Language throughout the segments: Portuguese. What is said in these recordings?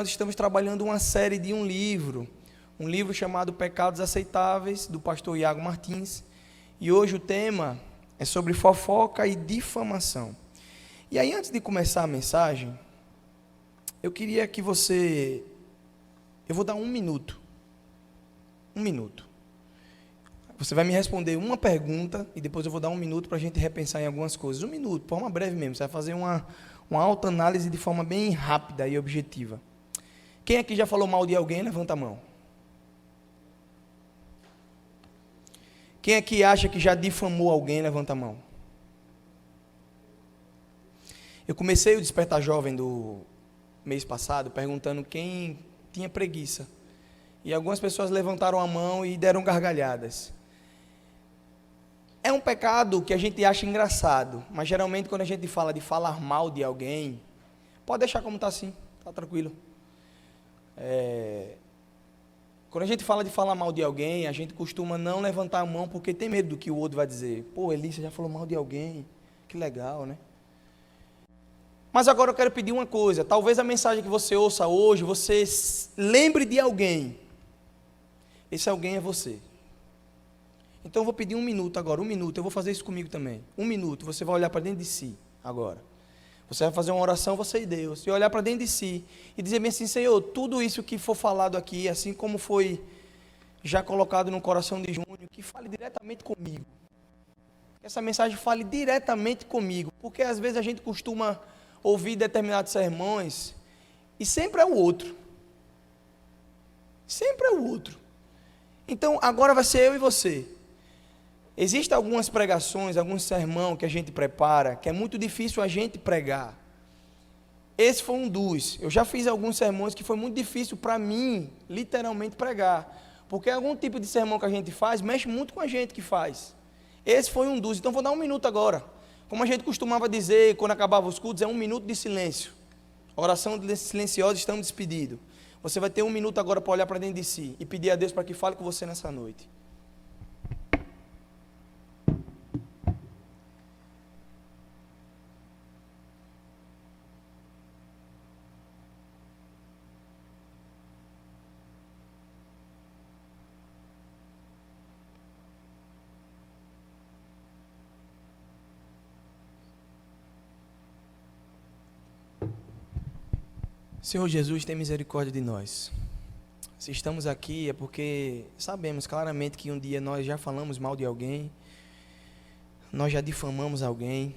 Nós estamos trabalhando uma série de um livro chamado Pecados Aceitáveis, do pastor Iago Martins, e hoje o tema é sobre fofoca e difamação. E aí, antes de começar a mensagem, eu queria que eu vou dar um minuto, você vai me responder uma pergunta, e depois eu vou dar um minuto para a gente repensar em algumas coisas, um minuto, de forma breve mesmo, você vai fazer uma autoanálise de forma bem rápida e objetiva. Quem aqui já falou mal de alguém, levanta a mão. Quem aqui acha que já difamou alguém, levanta a mão. Eu comecei o Despertar Jovem do mês passado perguntando quem tinha preguiça. E algumas pessoas levantaram a mão e deram gargalhadas. É um pecado que a gente acha engraçado, mas geralmente quando a gente fala de falar mal de alguém, pode deixar como está assim, está tranquilo. Quando a gente fala de falar mal de alguém, a gente costuma não levantar a mão porque tem medo do que o outro vai dizer. Pô, Elissa já falou mal de alguém, que legal, né? Mas agora eu quero pedir uma coisa, talvez a mensagem que você ouça hoje, você lembre de alguém. Esse alguém é você. Então eu vou pedir um minuto agora, eu vou fazer isso comigo também. Um minuto, você vai olhar para dentro de si agora. Você vai fazer uma oração, você e Deus, e olhar para dentro de si, e dizer bem assim, Senhor, tudo isso que for falado aqui, assim como foi já colocado no coração de Júnior, que fale diretamente comigo. Que essa mensagem fale diretamente comigo, porque às vezes a gente costuma ouvir determinados sermões, e sempre é o outro. Sempre é o outro. Então, agora vai ser eu e você. Existem algumas pregações, alguns sermão que a gente prepara, que é muito difícil a gente pregar. Esse foi um dos. Eu já fiz alguns sermões que foi muito difícil para mim, literalmente, pregar. Porque algum tipo de sermão que a gente faz, mexe muito com a gente que faz. Esse foi um dos. Então, vou dar um minuto agora. Como a gente costumava dizer, quando acabava os cultos, é um minuto de silêncio. Oração silenciosa, estamos despedidos. Você vai ter um minuto agora para olhar para dentro de si e pedir a Deus para que fale com você nessa noite. Senhor Jesus, tem misericórdia de nós. Se estamos aqui é porque sabemos claramente que um dia nós já falamos mal de alguém, nós já difamamos alguém,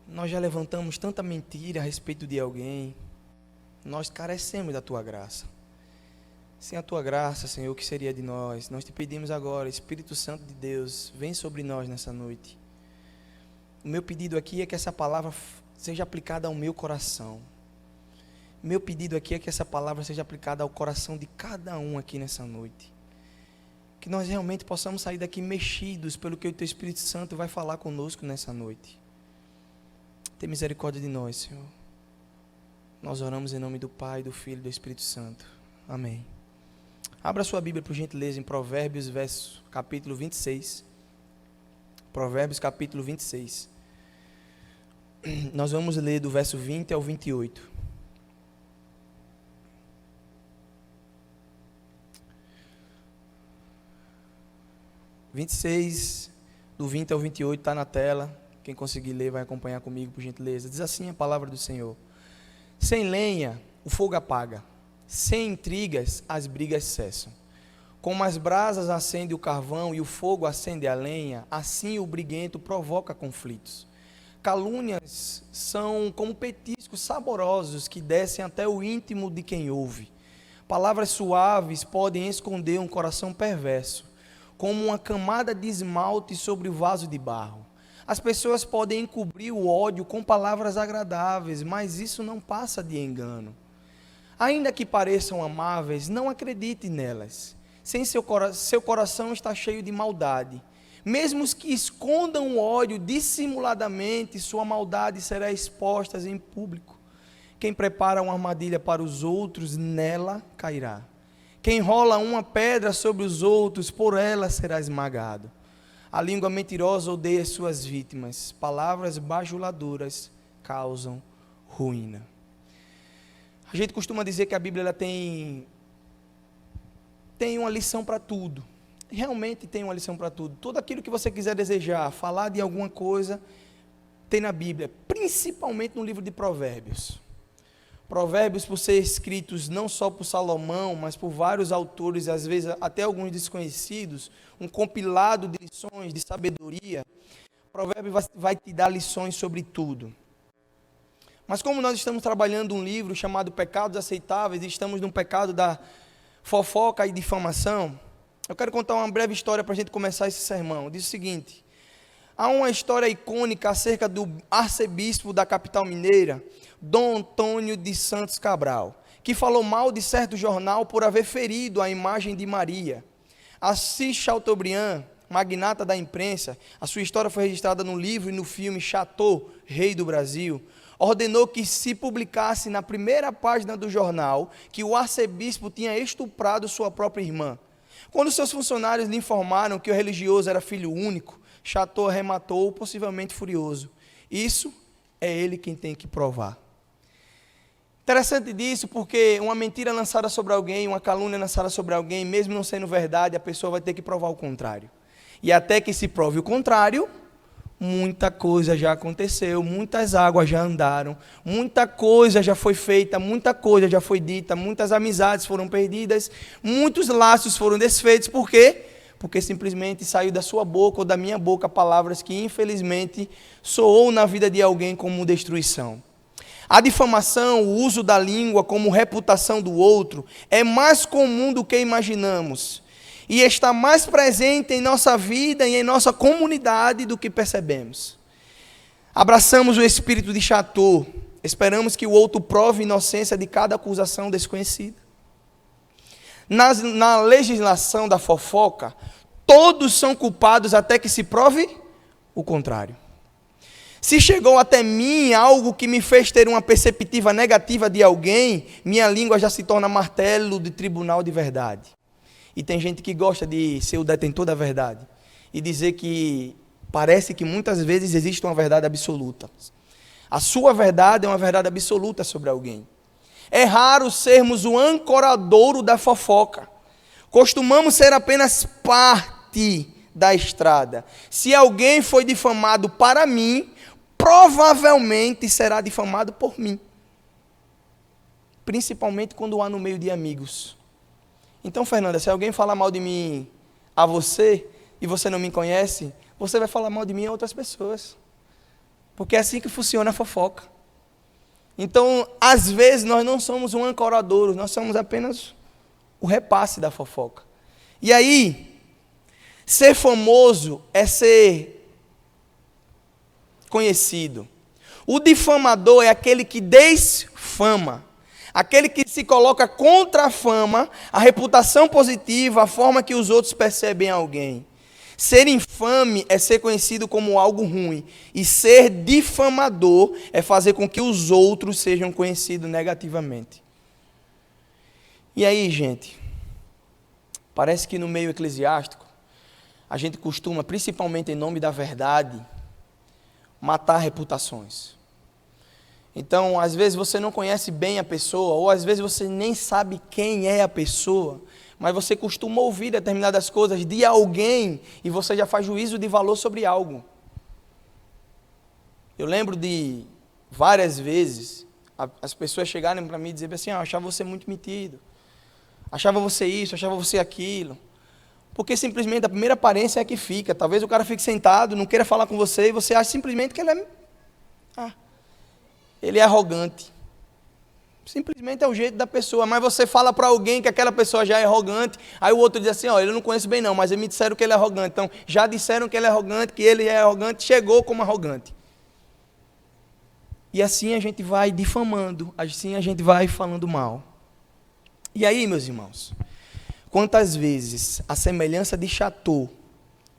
nós já levantamos tanta mentira a respeito de alguém, nós carecemos da Tua graça. Sem a Tua graça, Senhor, o que seria de nós? Nós te pedimos agora, Espírito Santo de Deus, vem sobre nós nessa noite. O meu pedido aqui é que essa palavra seja aplicada ao meu coração. Meu pedido aqui é que essa palavra seja aplicada ao coração de cada um aqui nessa noite. Que nós realmente possamos sair daqui mexidos pelo que o Teu Espírito Santo vai falar conosco nessa noite. Tem misericórdia de nós, Senhor. Nós oramos em nome do Pai, do Filho e do Espírito Santo. Amém. Abra sua Bíblia, por gentileza, em Provérbios, capítulo 26. Provérbios, capítulo 26. Nós vamos ler do verso 20 ao 28. Do 20 ao 28 está na tela. Quem conseguir ler vai acompanhar comigo, por gentileza. Diz assim a palavra do Senhor: sem lenha o fogo apaga, sem intrigas as brigas cessam. Como as brasas acendem o carvão e o fogo acende a lenha, assim o briguento provoca conflitos. Calúnias são como petiscos saborosos que descem até o íntimo de quem ouve. Palavras suaves podem esconder um coração perverso, como uma camada de esmalte sobre o vaso de barro. As pessoas podem encobrir o ódio com palavras agradáveis, mas isso não passa de engano. Ainda que pareçam amáveis, não acredite nelas. Seu coração está cheio de maldade. Mesmo os que escondam o ódio dissimuladamente, sua maldade será exposta em público. Quem prepara uma armadilha para os outros, nela cairá. Quem rola uma pedra sobre os outros, por ela será esmagado. A língua mentirosa odeia suas vítimas. Palavras bajuladoras causam ruína. A gente costuma dizer que a Bíblia ela tem uma lição para tudo. Realmente tem uma lição para tudo. Tudo aquilo que você quiser desejar, falar de alguma coisa, tem na Bíblia, principalmente no livro de Provérbios. Provérbios, por ser escritos não só por Salomão, mas por vários autores, às vezes até alguns desconhecidos, um compilado de lições, de sabedoria. Provérbios vai te dar lições sobre tudo. Mas como nós estamos trabalhando um livro chamado Pecados Aceitáveis, e estamos no pecado da fofoca e difamação, eu quero contar uma breve história para a gente começar esse sermão. Diz o seguinte: há uma história icônica acerca do arcebispo da capital mineira, Dom Antônio de Santos Cabral, que falou mal de certo jornal por haver ferido a imagem de Maria. Assis Chateaubriand, magnata da imprensa, a sua história foi registrada no livro e no filme Chateau, Rei do Brasil, ordenou que se publicasse na primeira página do jornal que o arcebispo tinha estuprado sua própria irmã. Quando seus funcionários lhe informaram que o religioso era filho único, Chateau arrematou, possivelmente furioso: isso é ele quem tem que provar. Interessante disso, porque uma mentira lançada sobre alguém, uma calúnia lançada sobre alguém, mesmo não sendo verdade, a pessoa vai ter que provar o contrário. E até que se prove o contrário, muita coisa já aconteceu, muitas águas já andaram, muita coisa já foi feita, muita coisa já foi dita, muitas amizades foram perdidas, muitos laços foram desfeitos. Por quê? Porque simplesmente saiu da sua boca ou da minha boca palavras que infelizmente soou na vida de alguém como destruição. A difamação, o uso da língua como reputação do outro, é mais comum do que imaginamos. E está mais presente em nossa vida e em nossa comunidade do que percebemos. Abraçamos o espírito de Chateau, esperamos que o outro prove a inocência de cada acusação desconhecida. Na legislação da fofoca, todos são culpados até que se prove o contrário. Se chegou até mim algo que me fez ter uma perspectiva negativa de alguém, minha língua já se torna martelo de tribunal de verdade. E tem gente que gosta de ser o detentor da verdade e dizer que parece que muitas vezes existe uma verdade absoluta. A sua verdade é uma verdade absoluta sobre alguém. É raro sermos o ancoradouro da fofoca. Costumamos ser apenas parte da estrada. Se alguém foi difamado para mim, provavelmente será difamado por mim. Principalmente quando há no meio de amigos. Então, Fernanda, se alguém falar mal de mim a você, e você não me conhece, você vai falar mal de mim a outras pessoas. Porque é assim que funciona a fofoca. Então, às vezes, nós não somos um ancoradouro, nós somos apenas o repasse da fofoca. E aí, ser famoso é ser conhecido. O difamador é aquele que desfama. Aquele que se coloca contra a fama, a reputação positiva, a forma que os outros percebem alguém. Ser infame é ser conhecido como algo ruim. E ser difamador é fazer com que os outros sejam conhecidos negativamente. E aí, gente, parece que no meio eclesiástico, a gente costuma, principalmente em nome da verdade, matar reputações. Então, às vezes você não conhece bem a pessoa, ou às vezes você nem sabe quem é a pessoa, mas você costuma ouvir determinadas coisas de alguém e você já faz juízo de valor sobre algo. Eu lembro de várias vezes as pessoas chegarem para mim e dizerem assim: eu achava você muito metido, achava você isso, achava você aquilo. Porque simplesmente a primeira aparência é a que fica. Talvez o cara fique sentado, não queira falar com você e você acha simplesmente que ele é arrogante. Simplesmente é o jeito da pessoa. Mas você fala para alguém que aquela pessoa já é arrogante, aí o outro diz assim: ó, eu não conheço bem não, mas eles me disseram que ele é arrogante. Então, já disseram que ele é arrogante, que ele é arrogante, chegou como arrogante. E assim a gente vai difamando, assim a gente vai falando mal. E aí, meus irmãos, quantas vezes, a semelhança de Chateau,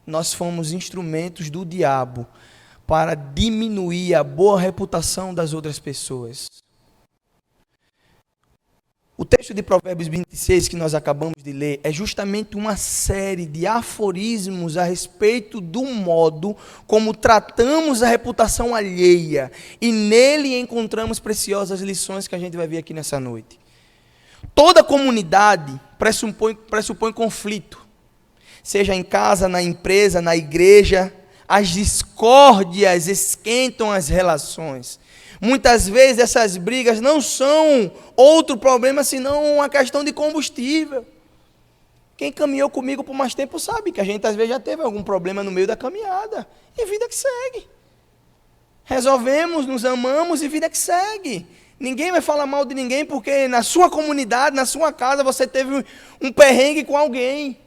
nós fomos instrumentos do diabo para diminuir a boa reputação das outras pessoas. O texto de Provérbios 26 que nós acabamos de ler é justamente uma série de aforismos a respeito do modo como tratamos a reputação alheia. E nele encontramos preciosas lições que a gente vai ver aqui nessa noite. Toda comunidade pressupõe conflito. Seja em casa, na empresa, na igreja, as discórdias esquentam as relações. Muitas vezes essas brigas não são outro problema, senão uma questão de combustível. Quem caminhou comigo por mais tempo sabe que a gente às vezes já teve algum problema no meio da caminhada. E vida que segue. Resolvemos, nos amamos e vida que segue. Ninguém vai falar mal de ninguém porque na sua comunidade, na sua casa, você teve um perrengue com alguém.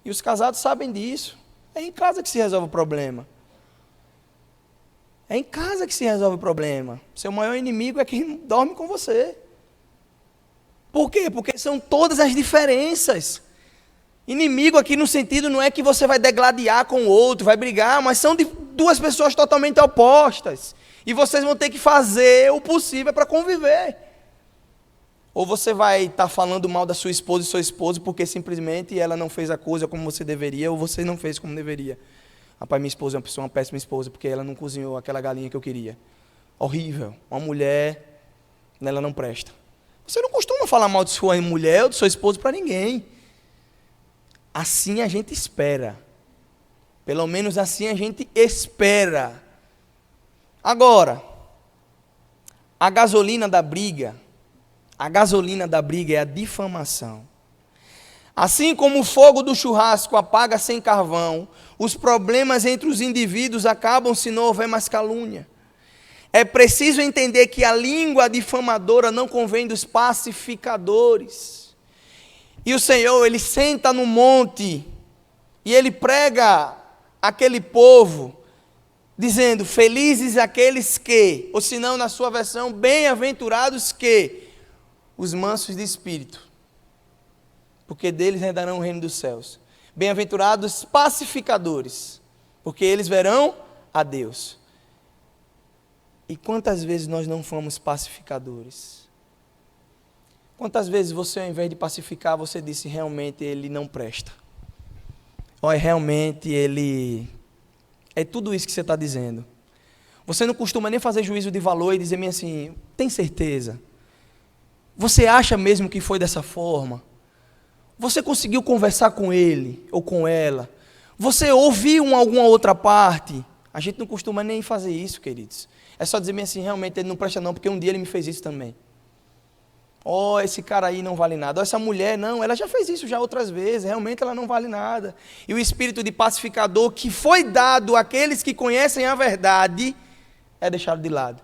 E os casados sabem disso. É em casa que se resolve o problema. É em casa que se resolve o problema. Seu maior inimigo é quem dorme com você. Por quê? Porque são todas as diferenças. Inimigo aqui no sentido não é que você vai degladiar com o outro, vai brigar, mas são de duas pessoas totalmente opostas. E vocês vão ter que fazer o possível para conviver. Ou você vai estar falando mal da sua esposa e seu esposo porque simplesmente ela não fez a coisa como você deveria, ou você não fez como deveria. Rapaz, minha esposa é uma péssima esposa, porque ela não cozinhou aquela galinha que eu queria. Horrível. Uma mulher, ela não presta. Você não costuma falar mal de sua mulher ou de seu esposo para ninguém. Assim a gente espera. Pelo menos assim a gente espera. Agora, a gasolina da briga é a difamação. Assim como o fogo do churrasco apaga sem carvão, os problemas entre os indivíduos acabam se não houver mais calúnia. É preciso entender que a língua difamadora não convém dos pacificadores. E o Senhor, Ele senta no monte e Ele prega aquele povo, dizendo, felizes aqueles que, ou se não na sua versão, bem-aventurados que, os mansos de espírito, porque deles herdarão o reino dos céus. Bem-aventurados pacificadores, porque eles verão a Deus. E quantas vezes nós não fomos pacificadores? Quantas vezes você, ao invés de pacificar, você disse, realmente ele não presta? Olha, realmente ele... É tudo isso que você está dizendo. Você não costuma nem fazer juízo de valor e dizer-me assim, tem certeza? Você acha mesmo que foi dessa forma? Você conseguiu conversar com ele ou com ela? Você ouviu alguma outra parte? A gente não costuma nem fazer isso, queridos. É só dizer assim, realmente ele não presta não, porque um dia ele me fez isso também. Oh, esse cara aí não vale nada. Oh, essa mulher, não, ela já fez isso já outras vezes, realmente ela não vale nada. E o espírito de pacificador que foi dado àqueles que conhecem a verdade, é deixado de lado.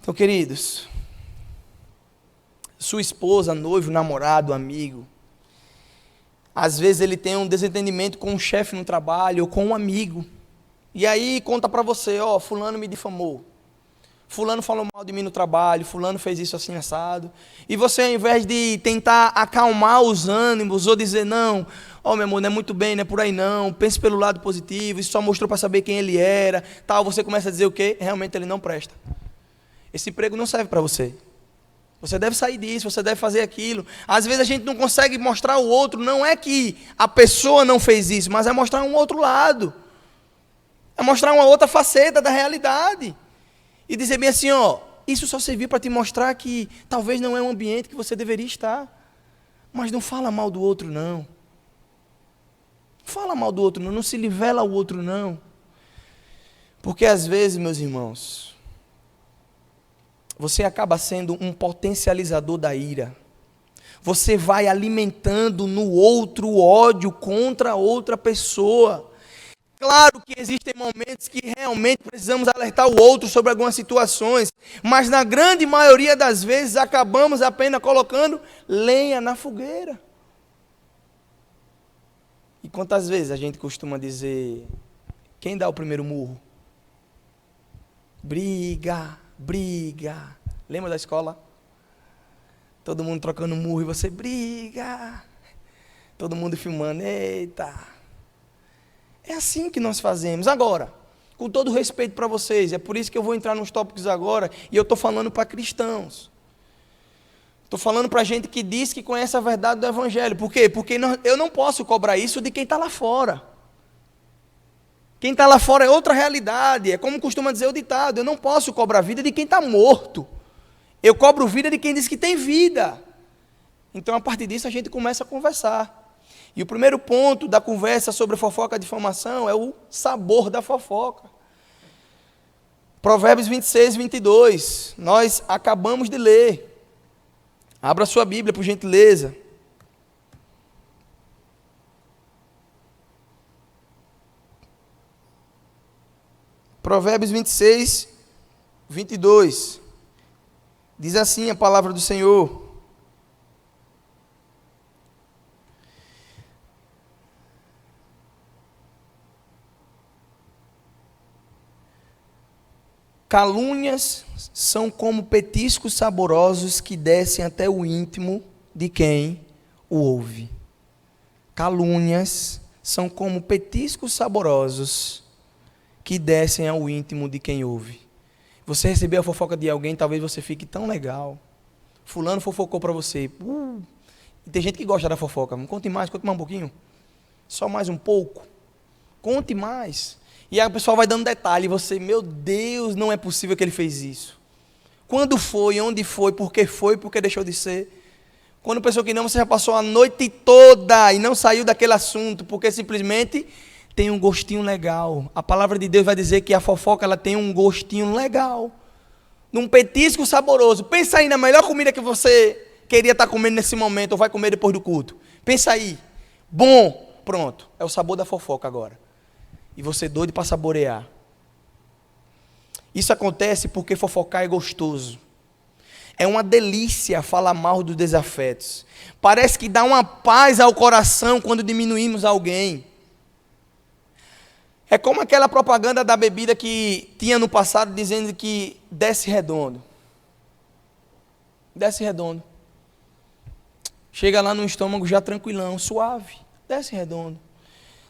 Então, queridos, sua esposa, noivo, namorado, amigo, às vezes ele tem um desentendimento com um chefe no trabalho ou com um amigo. E aí conta para você, ó, fulano me difamou. Fulano falou mal de mim no trabalho, fulano fez isso assim assado. E você, ao invés de tentar acalmar os ânimos ou dizer, não, ó meu amor, não é muito bem, não é por aí não, pense pelo lado positivo, isso só mostrou para saber quem ele era, tal, você começa a dizer o quê? Realmente ele não presta. Esse emprego não serve para você. Você deve sair disso, você deve fazer aquilo. Às vezes a gente não consegue mostrar o outro, não é que a pessoa não fez isso, mas é mostrar um outro lado. É mostrar uma outra faceta da realidade. E dizer bem assim, ó, isso só serviu para te mostrar que talvez não é um ambiente que você deveria estar. Mas não fala mal do outro, não. Não fala mal do outro, não. Não se nivela ao outro, não. Porque às vezes, meus irmãos, você acaba sendo um potencializador da ira. Você vai alimentando no outro o ódio contra outra pessoa. Claro que existem momentos que realmente precisamos alertar o outro sobre algumas situações, mas na grande maioria das vezes acabamos apenas colocando lenha na fogueira. E quantas vezes a gente costuma dizer, quem dá o primeiro murro? Briga, briga. Lembra da escola? Todo mundo trocando murro e você briga. Todo mundo filmando, eita. É assim que nós fazemos. Agora, Com todo respeito para vocês, é por isso que eu vou entrar nos tópicos agora, e eu estou falando para cristãos. Estou falando para gente que diz que conhece a verdade do Evangelho. Por quê? Porque eu não posso cobrar isso de quem está lá fora. Quem está lá fora é outra realidade. É como costuma dizer o ditado: eu não posso cobrar a vida de quem está morto. Eu cobro vida de quem diz que tem vida. Então, a partir disso, a gente começa a conversar. E o primeiro ponto da conversa sobre fofoca e difamação é o sabor da fofoca. Provérbios 26, 22. Nós acabamos de ler. Abra sua Bíblia, por gentileza. Provérbios 26, 22. Diz assim a palavra do Senhor: calúnias são como petiscos saborosos que descem até o íntimo de quem o ouve. Calúnias são como petiscos saborosos que descem ao íntimo de quem ouve. Você recebeu a fofoca de alguém, talvez você fique tão legal. Fulano fofocou para você. E tem gente que gosta da fofoca. Conte mais um pouquinho. Só mais um pouco. Conte mais. E aí o pessoal vai dando detalhe. E você, meu Deus, não é possível que ele fez isso. Quando foi, onde foi, por que deixou de ser. Quando pensou que não, você já passou a noite toda e não saiu daquele assunto, porque simplesmente tem um gostinho legal. A palavra de Deus vai dizer que a fofoca ela tem um gostinho legal. Num petisco saboroso. Pensa aí na melhor comida que você queria estar comendo nesse momento, ou vai comer depois do culto. Pensa aí. Bom, pronto. É o sabor da fofoca agora. E você doido para saborear. Isso acontece porque fofocar é gostoso. É uma delícia falar mal dos desafetos. Parece que dá uma paz ao coração quando diminuímos alguém. É como aquela propaganda da bebida que tinha no passado dizendo que desce redondo. Desce redondo. Chega lá no estômago já tranquilão, suave. Desce redondo.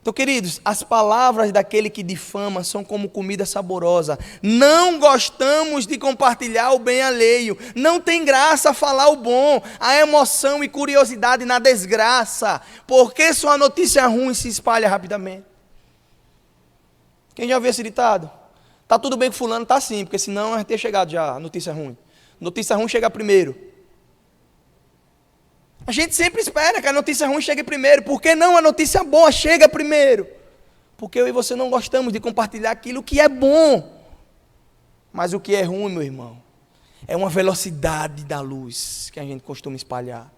Então, queridos, as palavras daquele que difama são como comida saborosa. Não gostamos de compartilhar o bem alheio. Não tem graça falar o bom. A emoção e curiosidade na desgraça. Porque sua notícia ruim se espalha rapidamente. Quem já viu esse ditado? Tá tudo bem com fulano? Tá sim, porque senão ia ter chegado já a notícia ruim. Notícia ruim chega primeiro. A gente sempre espera que a notícia ruim chegue primeiro. Por que não a notícia boa chega primeiro? Porque eu e você não gostamos de compartilhar aquilo que é bom. Mas o que é ruim, meu irmão, é uma velocidade da luz que a gente costuma espalhar.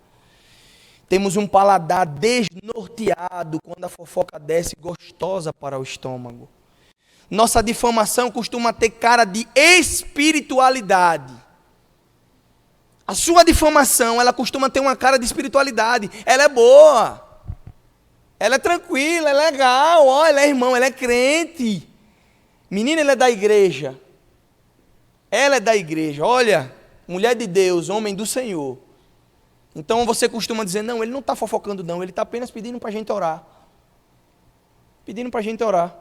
Temos um paladar desnorteado quando a fofoca desce gostosa para o estômago. Nossa difamação costuma ter cara de espiritualidade. A sua difamação, ela costuma ter uma cara de espiritualidade. Ela é boa. Ela é tranquila, é legal. Ó, ela é irmão, ela é crente. Menina, ela é da igreja. Ela é da igreja. Olha, mulher de Deus, homem do Senhor. Então você costuma dizer, não, ele não está fofocando não, ele está apenas pedindo para a gente orar. Pedindo para a gente orar.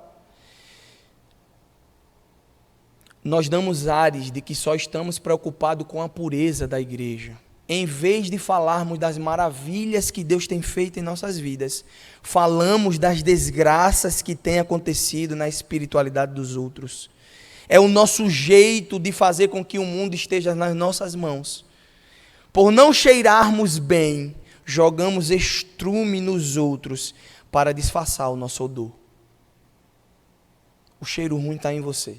Nós damos ares de que só estamos preocupados com a pureza da igreja. Em vez de falarmos das maravilhas que Deus tem feito em nossas vidas, falamos das desgraças que têm acontecido na espiritualidade dos outros. É o nosso jeito de fazer com que o mundo esteja nas nossas mãos. Por não cheirarmos bem, jogamos estrume nos outros para disfarçar o nosso odor. O cheiro ruim está em você.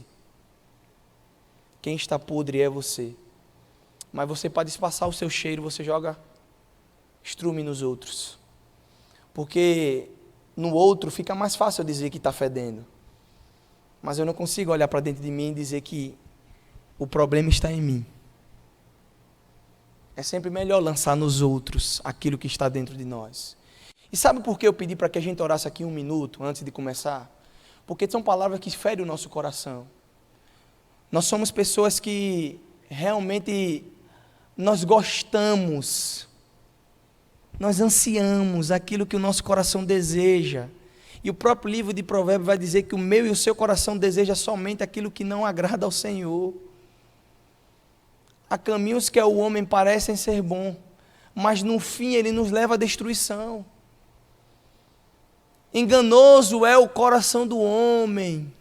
Quem está podre é você. Mas você, para disfarçar o seu cheiro, você joga estrume nos outros. Porque no outro fica mais fácil eu dizer que está fedendo. Mas eu não consigo olhar para dentro de mim e dizer que o problema está em mim. É sempre melhor lançar nos outros aquilo que está dentro de nós. E sabe por que eu pedi para que a gente orasse aqui 1 minuto antes de começar? Porque são palavras que ferem o nosso coração. Nós somos pessoas que realmente nós gostamos, nós ansiamos aquilo que o nosso coração deseja. E o próprio livro de Provérbios vai dizer que o meu e o seu coração deseja somente aquilo que não agrada ao Senhor. Há caminhos que ao homem parecem ser bons, mas no fim ele nos leva à destruição. Enganoso é o coração do homem.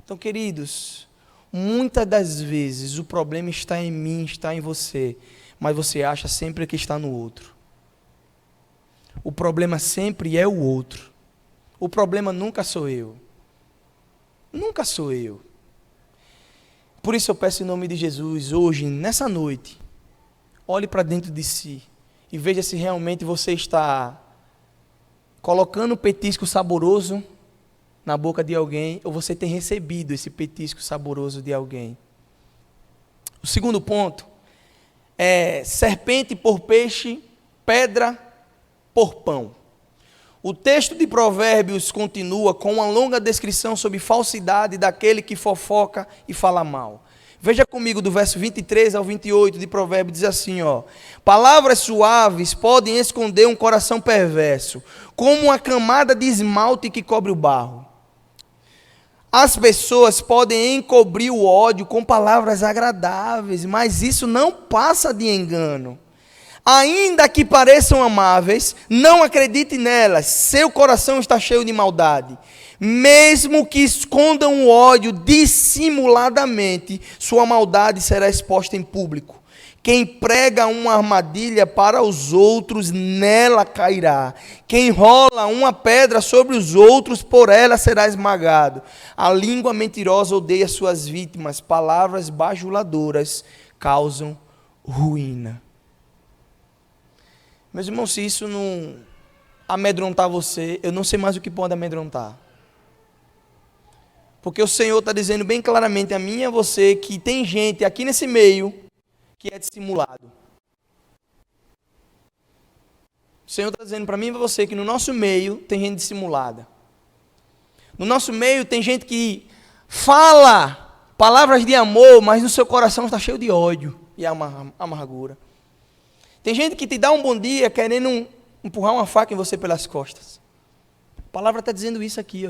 Então, queridos, muitas das vezes o problema está em mim, está em você, mas você acha sempre que está no outro. O problema sempre é o outro. O problema nunca sou eu. Nunca sou eu. Por isso eu peço em nome de Jesus, hoje, nessa noite, olhe para dentro de si e veja se realmente você está colocando um petisco saboroso na boca de alguém ou você tem recebido esse petisco saboroso de alguém. O segundo ponto é serpente por peixe, pedra por pão. O texto de Provérbios continua com uma longa descrição sobre falsidade daquele que fofoca e fala mal. Veja comigo do verso 23 ao 28 de Provérbios, diz assim, palavras suaves podem esconder um coração perverso, como uma camada de esmalte que cobre o barro. As pessoas podem encobrir o ódio com palavras agradáveis, mas isso não passa de engano. Ainda que pareçam amáveis, não acredite nelas, seu coração está cheio de maldade. Mesmo que escondam o ódio dissimuladamente, sua maldade será exposta em público. Quem prega uma armadilha para os outros, nela cairá. Quem rola uma pedra sobre os outros, por ela será esmagado. A língua mentirosa odeia suas vítimas, palavras bajuladoras causam ruína. Meus irmãos, se isso não amedrontar você, eu não sei mais o que pode amedrontar. Porque o Senhor está dizendo bem claramente a mim e a você que tem gente aqui nesse meio que é dissimulado. O Senhor está dizendo para mim e para você que no nosso meio tem gente dissimulada. No nosso meio tem gente que fala palavras de amor, mas no seu coração está cheio de ódio e amargura. Tem gente que te dá um bom dia querendo empurrar uma faca em você pelas costas. A palavra está dizendo isso aqui,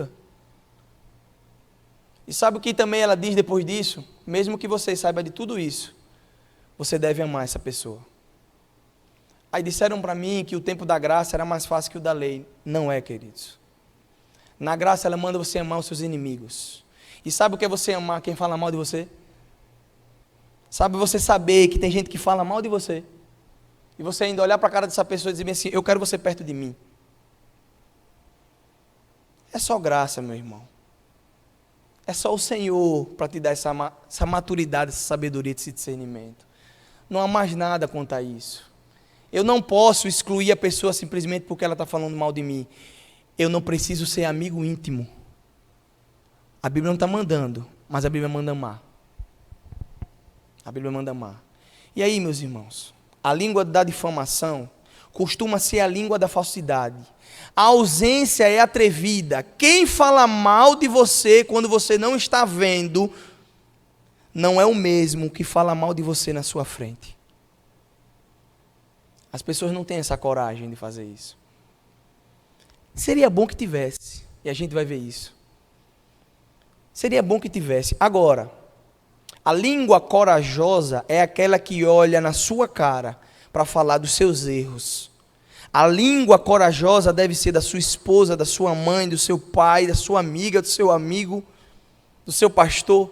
E sabe o que também ela diz depois disso? Mesmo que você saiba de tudo isso, você deve amar essa pessoa. Aí disseram para mim que o tempo da graça era mais fácil que o da lei. Não é, queridos. Na graça ela manda você amar os seus inimigos. E sabe o que é você amar quem fala mal de você? Sabe você saber que tem gente que fala mal de você? E você ainda olhar para a cara dessa pessoa e dizer assim, eu quero você perto de mim. É só graça, meu irmão. É só o Senhor para te dar essa maturidade, essa sabedoria, esse discernimento. Não há mais nada quanto a isso. Eu não posso excluir a pessoa simplesmente porque ela está falando mal de mim. Eu não preciso ser amigo íntimo. A Bíblia não está mandando, mas a Bíblia manda amar. A Bíblia manda amar. E aí, meus irmãos? A língua da difamação costuma ser a língua da falsidade. A ausência é atrevida. Quem fala mal de você quando você não está vendo, não é o mesmo que fala mal de você na sua frente. As pessoas não têm essa coragem de fazer isso. Seria bom que tivesse, e a gente vai ver isso. Seria bom que tivesse. Agora, a língua corajosa é aquela que olha na sua cara para falar dos seus erros. A língua corajosa deve ser da sua esposa, da sua mãe, do seu pai, da sua amiga, do seu amigo, do seu pastor.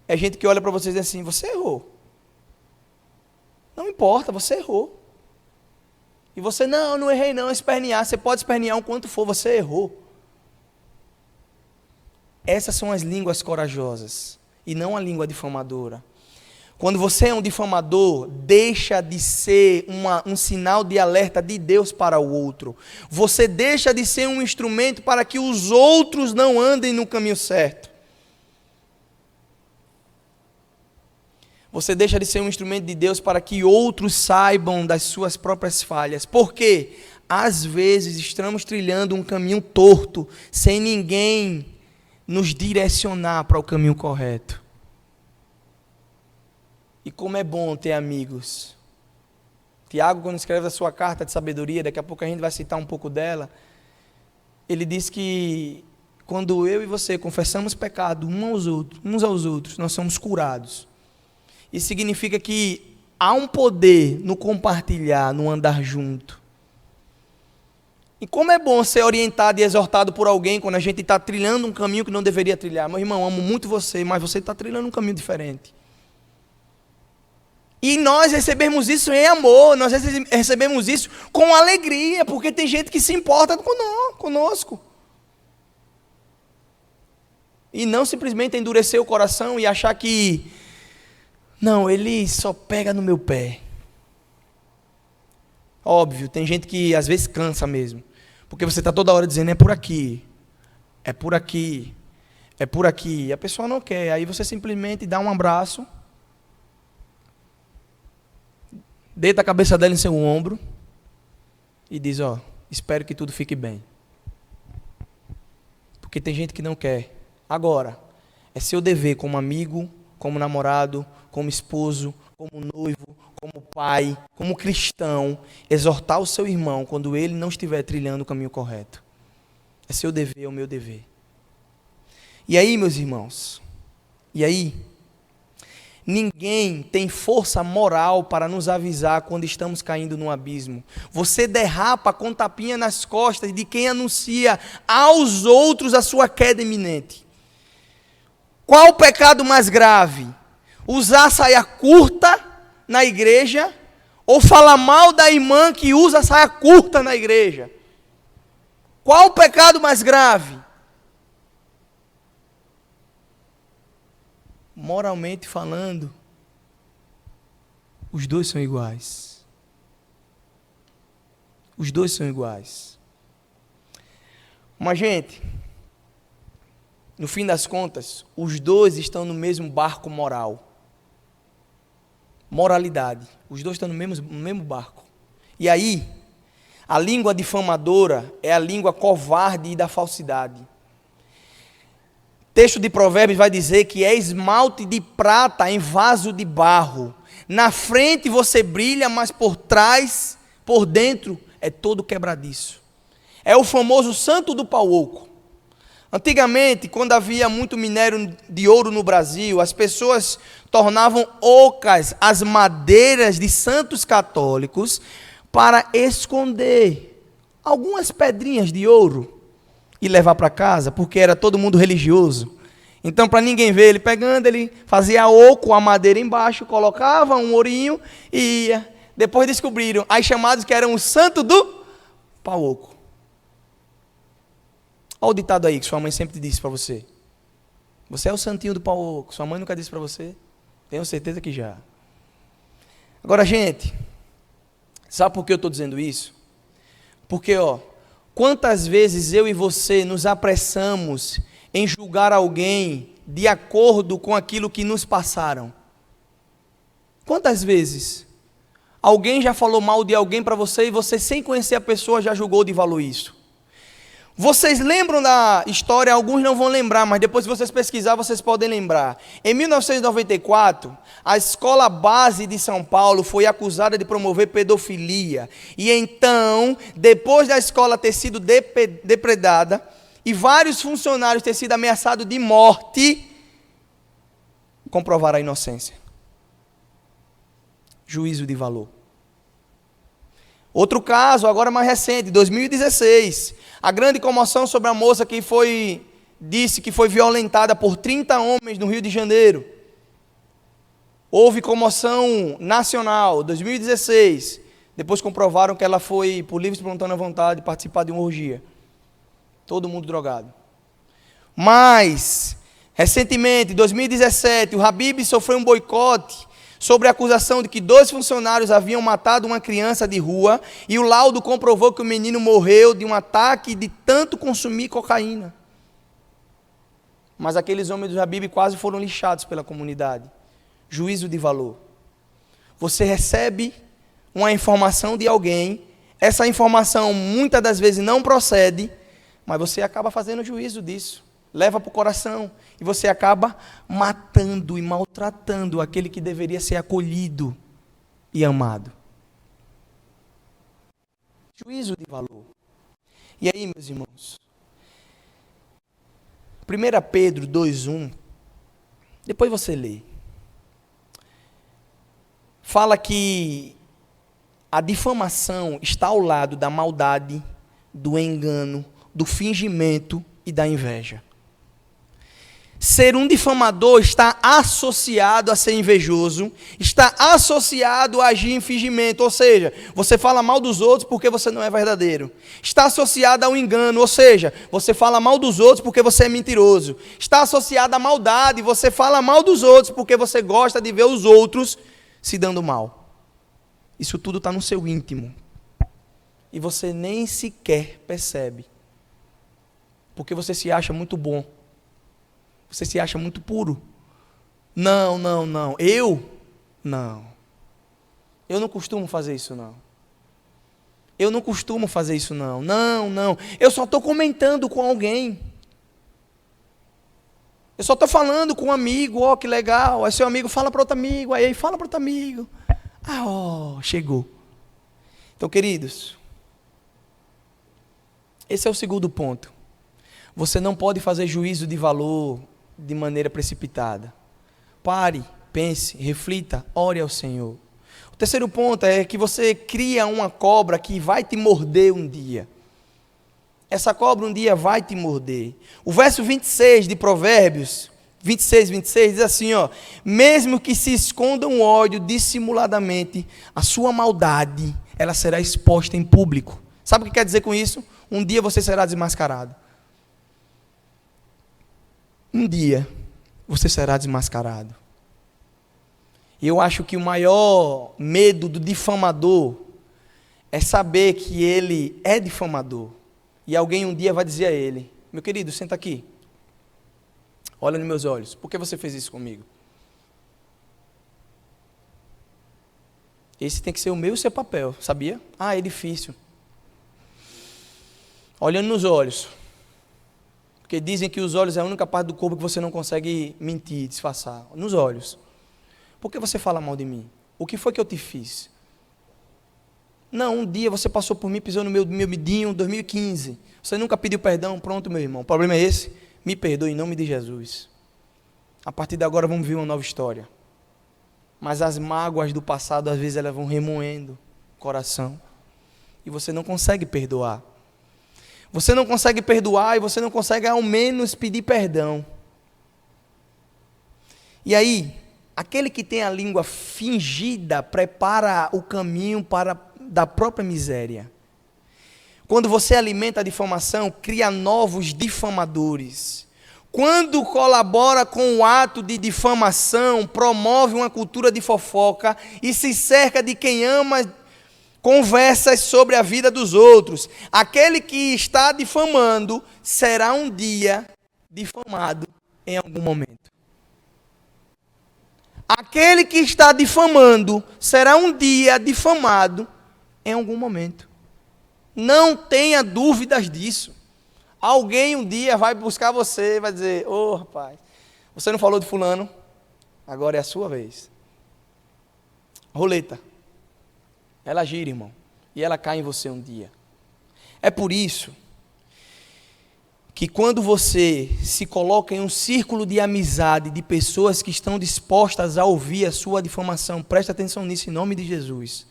É gente que olha para vocês e diz assim, você errou. Não importa, você errou. E você, não errei não, espernear. Você pode espernear o quanto for, você errou. Essas são as línguas corajosas. E não a língua difamadora. Quando você é um difamador, deixa de ser um sinal de alerta de Deus para o outro. Você deixa de ser um instrumento para que os outros não andem no caminho certo. Você deixa de ser um instrumento de Deus para que outros saibam das suas próprias falhas. Por quê? Às vezes estamos trilhando um caminho torto, sem ninguém nos direcionar para o caminho correto. E como é bom ter amigos. Tiago, quando escreve a sua carta de sabedoria, daqui a pouco a gente vai citar um pouco dela, ele diz que quando eu e você confessamos pecado uns aos outros, nós somos curados. Isso significa que há um poder no compartilhar, no andar junto. E como é bom ser orientado e exortado por alguém quando a gente está trilhando um caminho que não deveria trilhar. Meu irmão, amo muito você, mas você está trilhando um caminho diferente. E nós recebemos isso em amor, nós recebemos isso com alegria, porque tem gente que se importa conosco. E não simplesmente endurecer o coração e achar que, não, ele só pega no meu pé. Óbvio, tem gente que às vezes cansa mesmo. Porque você está toda hora dizendo, é por aqui, é por aqui, é por aqui. E a pessoa não quer, aí você simplesmente dá um abraço, deita a cabeça dela em seu ombro e diz, ó, espero que tudo fique bem. Porque tem gente que não quer. Agora, é seu dever como amigo, como namorado, como esposo, como noivo, como pai, como cristão, exortar o seu irmão quando ele não estiver trilhando o caminho correto. É seu dever, é o meu dever. E aí, meus irmãos, ninguém tem força moral para nos avisar quando estamos caindo num abismo. Você derrapa com tapinha nas costas de quem anuncia aos outros a sua queda iminente. Qual o pecado mais grave? Usar saia curta na igreja ou falar mal da irmã que usa saia curta na igreja? Qual o pecado mais grave? Moralmente falando, os dois são iguais. Os dois são iguais. Mas, gente, no fim das contas, os dois estão no mesmo barco moral. Moralidade. Os dois estão no mesmo barco. E aí, a língua difamadora é a língua covarde e da falsidade. O texto de Provérbios vai dizer que é esmalte de prata em vaso de barro. Na frente você brilha, mas por trás, por dentro, é todo quebradiço. É o famoso santo do pau oco. Antigamente, quando havia muito minério de ouro no Brasil, as pessoas tornavam ocas as madeiras de santos católicos para esconder algumas pedrinhas de ouro e levar para casa, porque era todo mundo religioso. Então, para ninguém ver ele pegando, ele fazia oco, a madeira embaixo, colocava um ourinho e ia. Depois descobriram as chamadas que eram o santo do pau oco. Olha o ditado aí que sua mãe sempre disse para você. Você é o santinho do pau oco. Sua mãe nunca disse para você? Tenho certeza que já. Agora, gente, sabe por que eu estou dizendo isso? Porque, quantas vezes eu e você nos apressamos em julgar alguém de acordo com aquilo que nos passaram? Quantas vezes alguém já falou mal de alguém para você e você, sem conhecer a pessoa, já julgou de valor isso? Vocês lembram da história? Alguns não vão lembrar, mas depois, se vocês pesquisar, vocês podem lembrar. Em 1994, a escola base de São Paulo foi acusada de promover pedofilia. E então, depois da escola ter sido depredada e vários funcionários ter sido ameaçados de morte, comprovaram a inocência. Juízo de valor. Outro caso, agora mais recente, 2016, a grande comoção sobre a moça que disse que foi violentada por 30 homens no Rio de Janeiro. Houve comoção nacional, 2016. Depois comprovaram que ela foi, por livre e espontânea vontade, participar de uma orgia. Todo mundo drogado. Mas, recentemente, em 2017, o Habib sofreu um boicote sobre a acusação de que 2 funcionários haviam matado uma criança de rua e o laudo comprovou que o menino morreu de um ataque de tanto consumir cocaína. Mas aqueles homens do Habib quase foram lixados pela comunidade. Juízo de valor. Você recebe uma informação de alguém, essa informação muitas das vezes não procede, mas você acaba fazendo juízo disso. Leva para o coração e você acaba matando e maltratando aquele que deveria ser acolhido e amado. Juízo de valor. E aí, meus irmãos, 1 Pedro 2,1, depois você lê. Fala que a difamação está ao lado da maldade, do engano, do fingimento e da inveja. Ser um difamador está associado a ser invejoso, está associado a agir em fingimento, ou seja, você fala mal dos outros porque você não é verdadeiro. Está associado ao engano, ou seja, você fala mal dos outros porque você é mentiroso. Está associado à maldade, você fala mal dos outros porque você gosta de ver os outros se dando mal. Isso tudo está no seu íntimo. E você nem sequer percebe. Porque você se acha muito bom. Você se acha muito puro. Não. Não. Eu não costumo fazer isso, não. Não. Eu só estou comentando com alguém. Eu só estou falando com um amigo. Ó, que legal. Aí seu amigo fala para outro amigo. Aí fala para outro amigo. Chegou. Então, queridos, esse é o segundo ponto. Você não pode fazer juízo de valor de maneira precipitada. Pare, pense, reflita, ore ao Senhor. O terceiro ponto é que você cria uma cobra que vai te morder um dia. Essa cobra um dia vai te morder. O verso 26 de Provérbios, 26 diz assim, mesmo que se esconda um ódio dissimuladamente, a sua maldade, ela será exposta em público. Sabe o que quer dizer com isso? Um dia você será desmascarado. Um dia você será desmascarado. E eu acho que o maior medo do difamador é saber que ele é difamador. E alguém um dia vai dizer a ele: meu querido, senta aqui. Olha nos meus olhos. Por que você fez isso comigo? Esse tem que ser o meu e o seu papel, sabia? É difícil. Olhando nos olhos. Porque dizem que os olhos é a única parte do corpo que você não consegue mentir, disfarçar. Nos olhos. Por que você fala mal de mim? O que foi que eu te fiz? Não, um dia você passou por mim, pisou no meu midinho, 2015. Você nunca pediu perdão, pronto, meu irmão. O problema é esse. Me perdoe em nome de Jesus. A partir de agora vamos ver uma nova história. Mas as mágoas do passado, às vezes, elas vão remoendo o coração. E você não consegue perdoar. Você não consegue perdoar e você não consegue ao menos pedir perdão. E aí, aquele que tem a língua fingida prepara o caminho da própria miséria. Quando você alimenta a difamação, cria novos difamadores. Quando colabora com o ato de difamação, promove uma cultura de fofoca e se cerca de quem ama conversas sobre a vida dos outros. Aquele que está difamando será um dia difamado em algum momento. Aquele que está difamando será um dia difamado em algum momento. Não tenha dúvidas disso. Alguém um dia vai buscar você e vai dizer: rapaz, você não falou de fulano, agora é a sua vez. Roleta. Ela gira, irmão, e ela cai em você um dia. É por isso que quando você se coloca em um círculo de amizade, de pessoas que estão dispostas a ouvir a sua difamação, presta atenção nisso em nome de Jesus.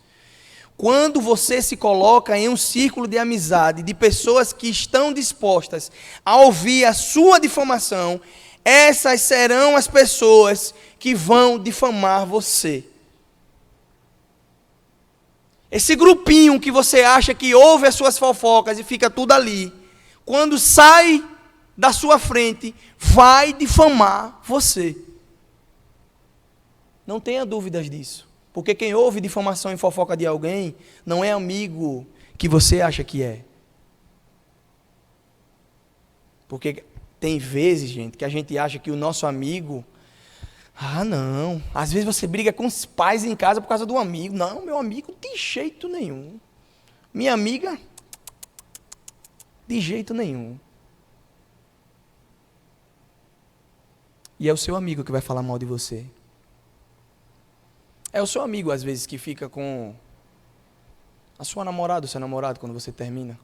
Quando você se coloca em um círculo de amizade, de pessoas que estão dispostas a ouvir a sua difamação, essas serão as pessoas que vão difamar você. Esse grupinho que você acha que ouve as suas fofocas e fica tudo ali, quando sai da sua frente, vai difamar você. Não tenha dúvidas disso. Porque quem ouve difamação e fofoca de alguém, não é amigo que você acha que é. Porque tem vezes, gente, que a gente acha que o nosso amigo... não. Às vezes você briga com os pais em casa por causa do amigo. Não, meu amigo, de jeito nenhum. Minha amiga, de jeito nenhum. E é o seu amigo que vai falar mal de você. É o seu amigo, às vezes, que fica com a sua namorada, o seu namorado, quando você termina.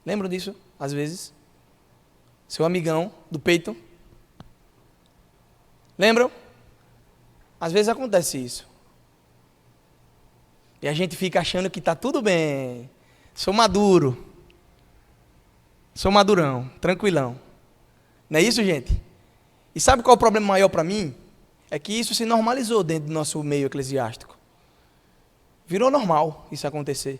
Lembram disso? Às vezes. Seu amigão do peito. Lembram? Às vezes acontece isso. E a gente fica achando que está tudo bem. Sou maduro. Sou madurão, tranquilão. Não é isso, gente? E sabe qual é o problema maior para mim? É que isso se normalizou dentro do nosso meio eclesiástico. Virou normal isso acontecer.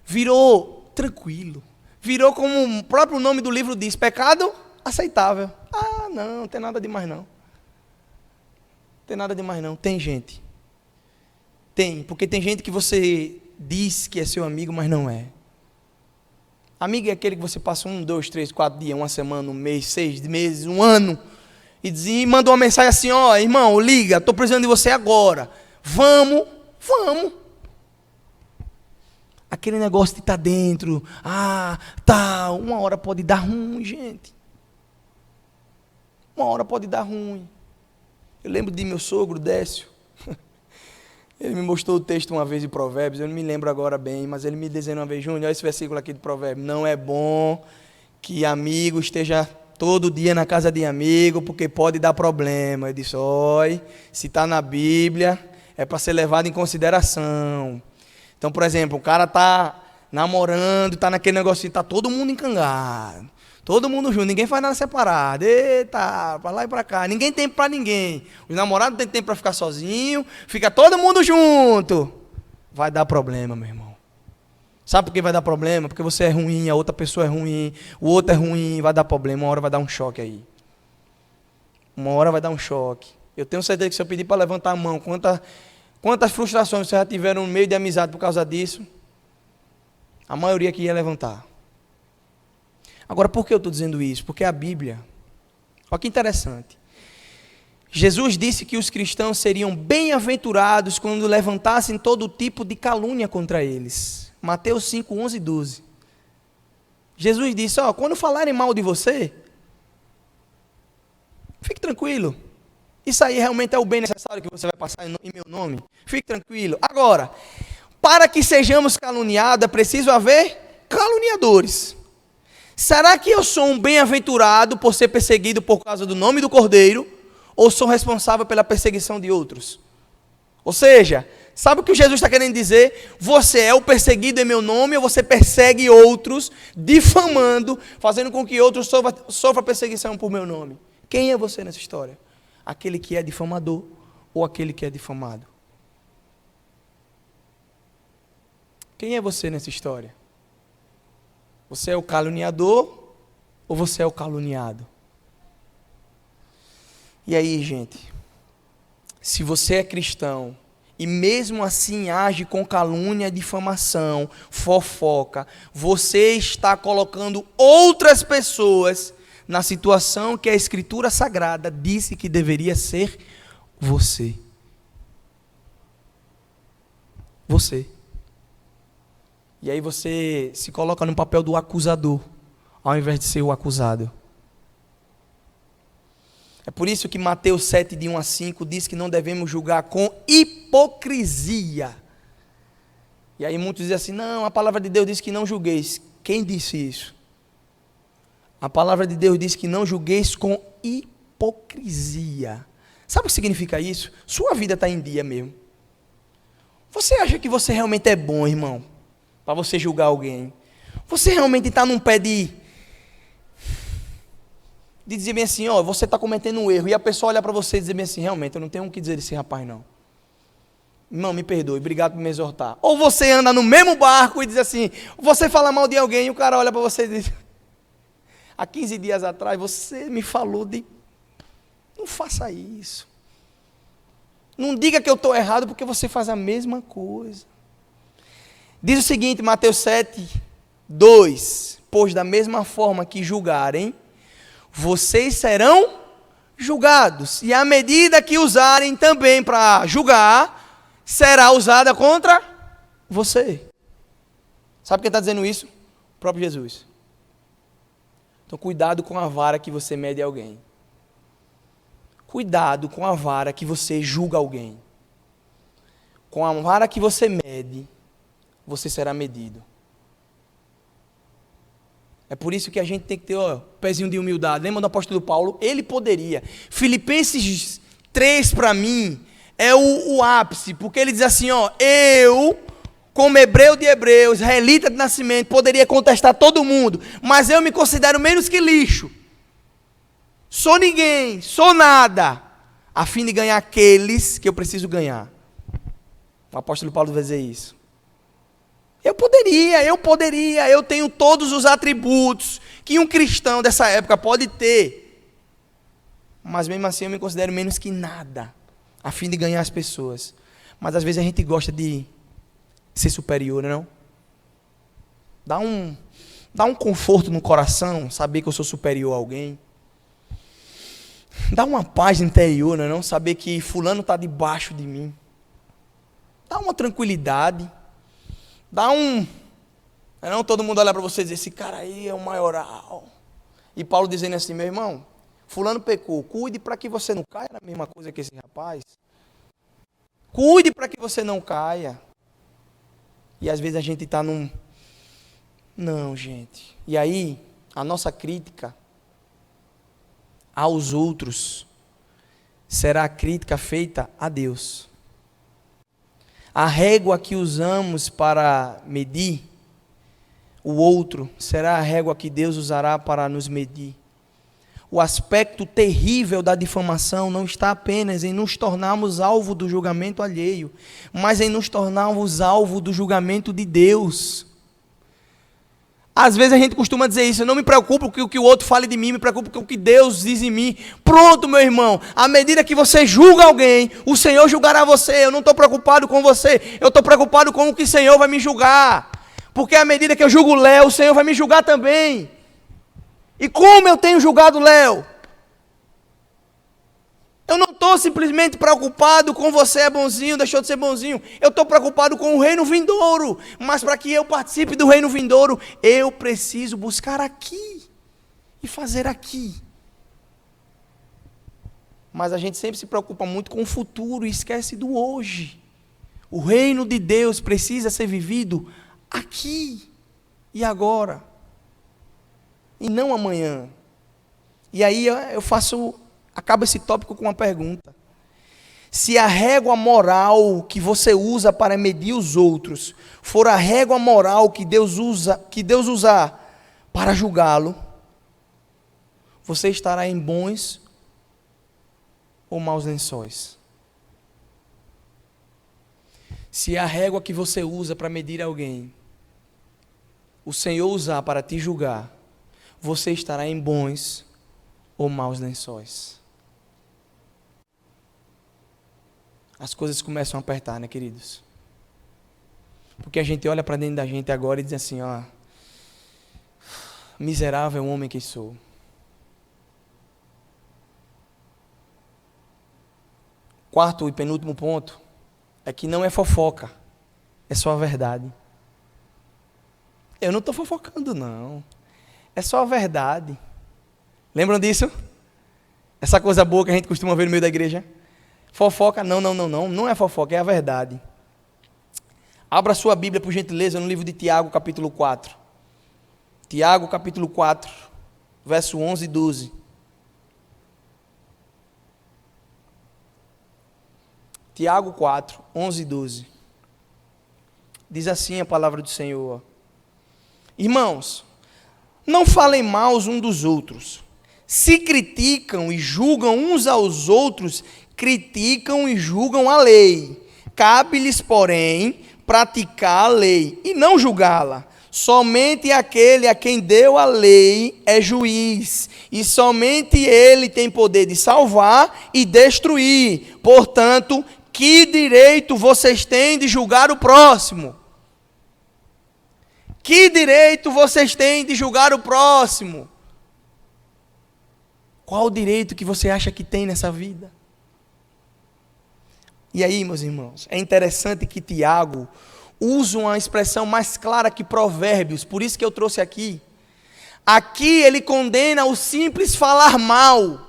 Virou tranquilo. Virou, como o próprio nome do livro diz, pecado aceitável. Ah, não tem nada demais não. Tem nada demais não. Tem gente. Tem, porque tem gente que você diz que é seu amigo, mas não é. Amigo é aquele que você passa 1, 2, 3, 4 dias, uma semana, um mês, 6 meses, um ano, e manda uma mensagem assim, ó, irmão, liga, estou precisando de você agora. Vamos. Aquele negócio de estar dentro, uma hora pode dar ruim, gente. Uma hora pode dar ruim. Eu lembro de meu sogro, Décio. Ele me mostrou o texto uma vez de Provérbios, eu não me lembro agora bem, mas ele me dizendo uma vez, Júnior, olha esse versículo aqui de Provérbios, não é bom que amigo esteja todo dia na casa de amigo, porque pode dar problema. Eu disse, olha, se está na Bíblia, é para ser levado em consideração. Então, por exemplo, o cara está namorando, está naquele negocinho, está todo mundo encangado. Todo mundo junto, ninguém faz nada separado. Eita, para lá e para cá. Ninguém tem tempo para ninguém. Os namorados não têm tempo para ficar sozinho. Fica todo mundo junto. Vai dar problema, meu irmão. Sabe por que vai dar problema? Porque você é ruim, a outra pessoa é ruim, o outro é ruim, vai dar problema. Uma hora vai dar um choque aí. Uma hora vai dar um choque. Eu tenho certeza que se eu pedir para levantar a mão, quantas frustrações vocês já tiveram no meio de amizade por causa disso? A maioria aqui ia levantar. Agora, por que eu estou dizendo isso? Porque a Bíblia, olha que interessante. Jesus disse que os cristãos seriam bem-aventurados quando levantassem todo tipo de calúnia contra eles. Mateus 5, 11 e 12. Jesus disse, quando falarem mal de você, fique tranquilo. Isso aí realmente é o bem necessário que você vai passar em meu nome. Fique tranquilo. Agora, para que sejamos caluniados, é preciso haver caluniadores. Será que eu sou um bem-aventurado por ser perseguido por causa do nome do Cordeiro? Ou sou responsável pela perseguição de outros? Ou seja, sabe o que Jesus está querendo dizer? Você é o perseguido em meu nome, ou você persegue outros, difamando, fazendo com que outros sofram perseguição por meu nome? Quem é você nessa história? Aquele que é difamador ou aquele que é difamado? Quem é você nessa história? Você é o caluniador ou você é o caluniado? E aí, gente, se você é cristão e mesmo assim age com calúnia, difamação, fofoca, você está colocando outras pessoas na situação que a Escritura Sagrada disse que deveria ser você. Você. E aí você se coloca no papel do acusador, ao invés de ser o acusado. É por isso que Mateus 7, de 1 a 5, diz que não devemos julgar com hipocrisia. E aí muitos dizem assim, não, a palavra de Deus diz que não julgueis. Quem disse isso? A palavra de Deus diz que não julgueis com hipocrisia. Sabe o que significa isso? Sua vida está em dia mesmo. Você acha que você realmente é bom, irmão? Para você julgar alguém. Você realmente está num pé de dizer bem assim, você está cometendo um erro, e a pessoa olha para você e dizer bem assim, realmente, eu não tenho o que dizer desse rapaz não. Irmão, me perdoe, obrigado por me exortar. Ou você anda no mesmo barco e diz assim, você fala mal de alguém e o cara olha para você e diz, há 15 dias atrás você me falou de... Não faça isso. Não diga que eu estou errado porque você faz a mesma coisa. Diz o seguinte, Mateus 7, 2, pois da mesma forma que julgarem, vocês serão julgados, e a medida que usarem também para julgar, será usada contra você. Sabe quem está dizendo isso? O próprio Jesus. Então cuidado com a vara que você mede alguém. Cuidado com a vara que você julga alguém. Com a vara que você mede, você será medido. É por isso que a gente tem que ter um pezinho de humildade. Lembra do apóstolo Paulo? Ele poderia. Filipenses 3 para mim é o ápice, porque ele diz assim, eu, como hebreu de hebreus, israelita de nascimento, poderia contestar todo mundo, mas eu me considero menos que lixo. Sou ninguém, sou nada, a fim de ganhar aqueles que eu preciso ganhar. O apóstolo Paulo vai dizer isso. Eu poderia, eu tenho todos os atributos que um cristão dessa época pode ter. Mas mesmo assim eu me considero menos que nada, a fim de ganhar as pessoas. Mas às vezes a gente gosta de ser superior, não? Dá um conforto no coração, saber que eu sou superior a alguém. Dá uma paz interior, não? Saber que fulano está debaixo de mim. Dá uma tranquilidade. Não todo mundo olha para você e diz, esse cara aí é o maioral. E Paulo dizendo assim, meu irmão, fulano pecou, cuide para que você não caia na mesma coisa que esse rapaz. Cuide para que você não caia. E às vezes a gente está Não, gente. E aí, a nossa crítica aos outros será a crítica feita a Deus. A régua que usamos para medir o outro será a régua que Deus usará para nos medir. O aspecto terrível da difamação não está apenas em nos tornarmos alvo do julgamento alheio, mas em nos tornarmos alvo do julgamento de Deus. Às vezes a gente costuma dizer isso, eu não me preocupo com o que o outro fale de mim, me preocupo com o que Deus diz em mim. Pronto, meu irmão, à medida que você julga alguém, o Senhor julgará você. Eu não estou preocupado com você, eu estou preocupado com o que o Senhor vai me julgar. Porque à medida que eu julgo Léo, o Senhor vai me julgar também. E como eu tenho julgado Léo? Eu não estou simplesmente preocupado com você é bonzinho, deixou de ser bonzinho. Eu estou preocupado com o reino vindouro. Mas para que eu participe do reino vindouro, eu preciso buscar aqui e fazer aqui. Mas a gente sempre se preocupa muito com o futuro e esquece do hoje. O reino de Deus precisa ser vivido aqui e agora. E não amanhã. E aí acaba esse tópico com uma pergunta. Se a régua moral que você usa para medir os outros for a régua moral que Deus usar para julgá-lo, você estará em bons ou maus lençóis? Se a régua que você usa para medir alguém, o Senhor usar para te julgar, você estará em bons ou maus lençóis? As coisas começam a apertar, né, queridos? Porque a gente olha para dentro da gente agora e diz assim, miserável homem que sou. Quarto e penúltimo ponto é que não é fofoca, é só a verdade. Eu não estou fofocando, não. É só a verdade. Lembram disso? Essa coisa boa que a gente costuma ver no meio da igreja? Fofoca, não é fofoca, é a verdade. Abra sua Bíblia, por gentileza, no livro de Tiago, capítulo 4. Tiago, capítulo 4, verso 11 e 12. Tiago 4, 11 e 12. Diz assim a palavra do Senhor. Irmãos, não falem mal uns dos outros. Se criticam e julgam uns aos outros, criticam e julgam a lei. Cabe-lhes, porém, praticar a lei e não julgá-la. Somente aquele a quem deu a lei é juiz, e somente ele tem poder de salvar e destruir. Portanto, que direito vocês têm de julgar o próximo? Que direito vocês têm de julgar o próximo? Qual o direito que você acha que tem nessa vida? E aí, meus irmãos, é interessante que Tiago usa uma expressão mais clara que Provérbios, por isso que eu trouxe aqui. Aqui ele condena o simples falar mal.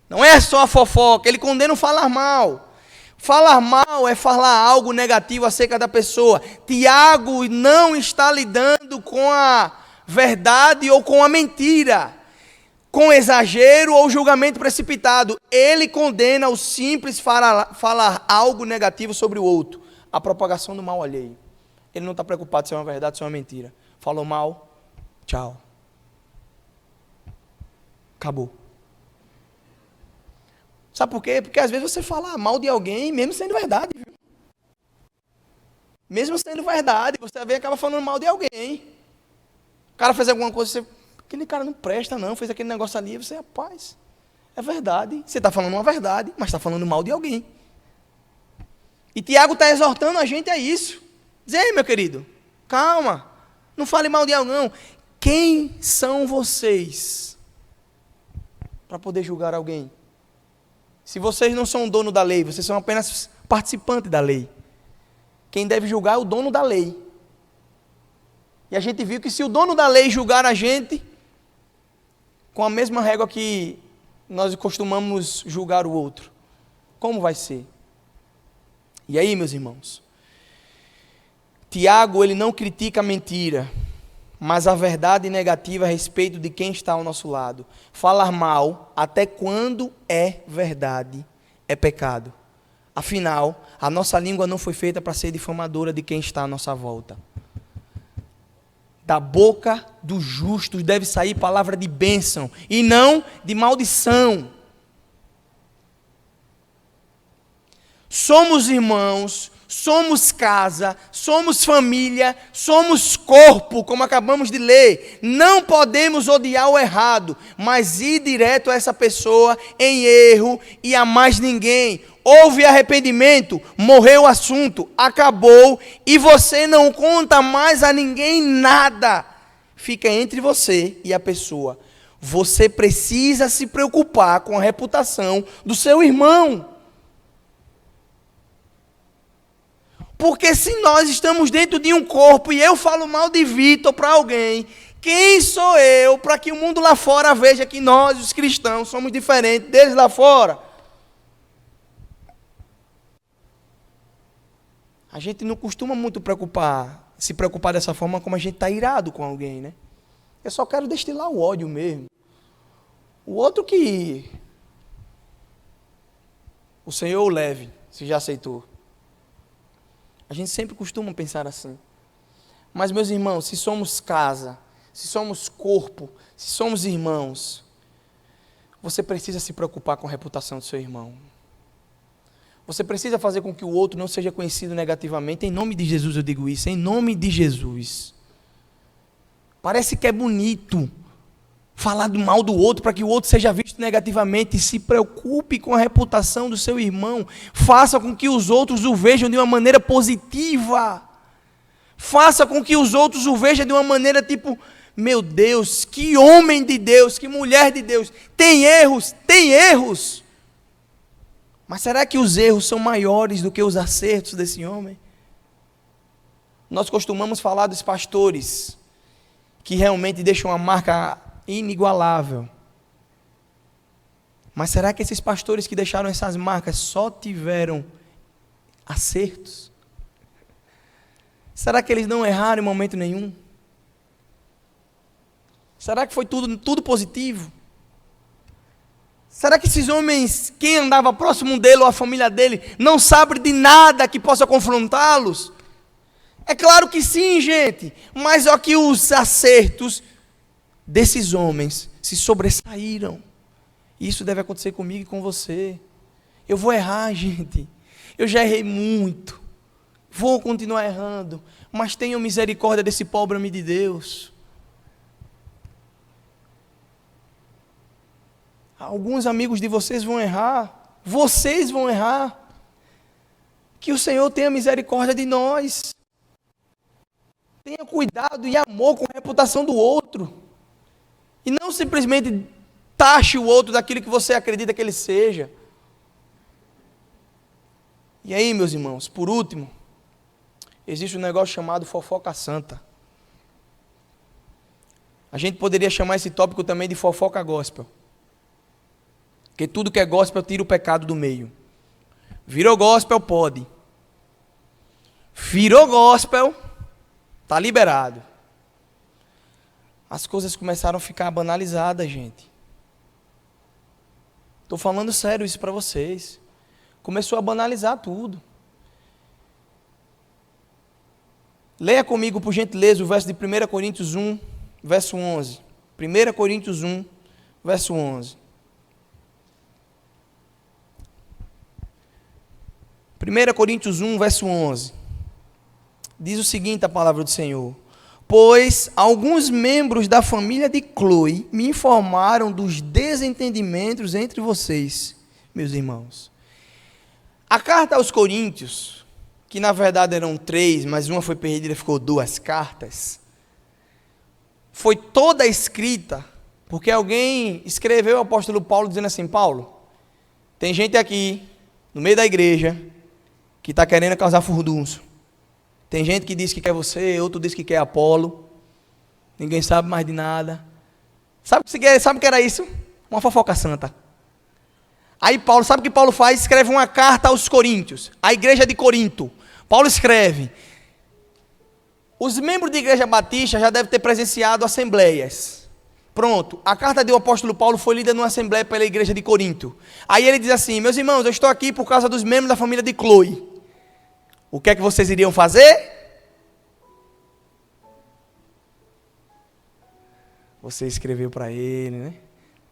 Não é só a fofoca, ele condena o falar mal. Falar mal é falar algo negativo acerca da pessoa. Tiago não está lidando com a verdade ou com a mentira, com exagero ou julgamento precipitado. Ele condena o simples falar algo negativo sobre o outro, a propagação do mal alheio. Ele não está preocupado se é uma verdade ou se é uma mentira. Falou mal, tchau. Acabou. Sabe por quê? Porque às vezes você fala mal de alguém, mesmo sendo verdade. Viu? Mesmo sendo verdade, você vem e acaba falando mal de alguém. O cara fez alguma coisa, você... aquele cara não presta não, fez aquele negócio ali, você, rapaz, é verdade. Você está falando uma verdade, mas está falando mal de alguém. E Tiago está exortando a gente a isso. Diz aí, meu querido, calma, não fale mal de alguém não. Quem são vocês para poder julgar alguém? Se vocês não são dono da lei, vocês são apenas participantes da lei. Quem deve julgar é o dono da lei. E a gente viu que se o dono da lei julgar a gente, com a mesma régua que nós costumamos julgar o outro, como vai ser? E aí, meus irmãos, Tiago, ele não critica a mentira, mas a verdade negativa a respeito de quem está ao nosso lado. Falar mal, até quando é verdade, é pecado. Afinal, a nossa língua não foi feita para ser difamadora de quem está à nossa volta. Da boca dos justos deve sair palavra de bênção e não de maldição. Somos irmãos, somos casa, somos família, somos corpo, como acabamos de ler. Não podemos odiar o errado, mas ir direto a essa pessoa em erro e a mais ninguém. Houve arrependimento, morreu o assunto, acabou, e você não conta mais a ninguém nada. Fica entre você e a pessoa. Você precisa se preocupar com a reputação do seu irmão. Porque se nós estamos dentro de um corpo e eu falo mal de Vitor para alguém, quem sou eu para que o mundo lá fora veja que nós, os cristãos, somos diferentes deles lá fora? A gente não costuma muito se preocupar dessa forma como a gente está irado com alguém, né? Eu só quero destilar o ódio mesmo. O outro que o Senhor o leve, se já aceitou. A gente sempre costuma pensar assim. Mas, meus irmãos, se somos casa, se somos corpo, se somos irmãos, você precisa se preocupar com a reputação do seu irmão. Você precisa fazer com que o outro não seja conhecido negativamente. Em nome de Jesus eu digo isso, em nome de Jesus. Parece que é bonito falar do mal do outro para que o outro seja visto negativamente. Se preocupe com a reputação do seu irmão. Faça com que os outros o vejam de uma maneira positiva. Faça com que os outros o vejam de uma maneira tipo, meu Deus, que homem de Deus, que mulher de Deus. Tem erros, tem erros. Mas será que os erros são maiores do que os acertos desse homem? Nós costumamos falar dos pastores que realmente deixam uma marca inigualável. Mas será que esses pastores que deixaram essas marcas só tiveram acertos? Será que eles não erraram em momento nenhum? Será que foi tudo positivo? Será que esses homens, quem andava próximo dele ou a família dele, não sabe de nada que possa confrontá-los? É claro que sim, gente, mas só que os acertos desses homens se sobressaíram. Isso deve acontecer comigo e com você. Eu vou errar, gente. Eu já errei muito. Vou continuar errando, mas tenham misericórdia desse pobre homem de Deus. Alguns amigos de vocês vão errar. Vocês vão errar. Que o Senhor tenha misericórdia de nós. Tenha cuidado e amor com a reputação do outro. E não simplesmente taxe o outro daquilo que você acredita que ele seja. E aí, meus irmãos, por último, existe um negócio chamado fofoca santa. A gente poderia chamar esse tópico também de fofoca gospel. Porque tudo que é gospel tira o pecado do meio. Virou gospel, pode. Virou gospel, está liberado. as coisas começaram a ficar banalizadas, gente. Estou falando sério isso para vocês. Começou a banalizar tudo. Leia comigo, por gentileza, o verso de 1 Coríntios 1, verso 11. 1 Coríntios 1, verso 11. 1 Coríntios 1, verso 11. Diz o seguinte a palavra do Senhor: pois alguns membros da família de Cloe me informaram dos desentendimentos entre vocês, meus irmãos. A carta aos Coríntios, que na verdade eram 3, mas uma foi perdida e ficou 2 cartas, foi toda escrita porque alguém escreveu ao apóstolo Paulo dizendo assim: Paulo, tem gente aqui no meio da igreja que está querendo causar furdunço. Tem gente que diz que quer você, outro diz que quer Apolo. Ninguém sabe mais de nada. Sabe o que era isso? Uma fofoca santa. Aí Paulo, sabe o que Paulo faz? Escreve uma carta aos Coríntios, à igreja de Corinto. Paulo escreve: os membros da igreja batista já devem ter presenciado assembleias. Pronto, a carta do apóstolo Paulo foi lida numa assembleia pela igreja de Corinto. Aí ele diz assim: meus irmãos, eu estou aqui por causa dos membros da família de Cloe. O que é que vocês iriam fazer? Você escreveu para ele, né?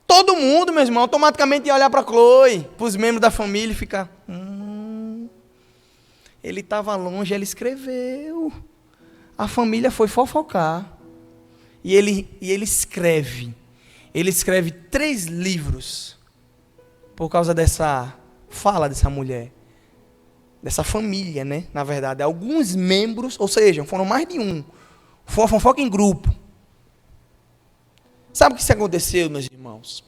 Todo mundo, meu irmão, automaticamente ia olhar para Cloe, para os membros da família e ficar: ele estava longe, ele escreveu. A família foi fofocar. E ele escreve. Ele escreve 3 livros por causa dessa fala dessa mulher. Dessa família, né? Na verdade, alguns membros, ou seja, foram mais de um. Foi uma fofoca em grupo. Sabe o que isso aconteceu, meus irmãos?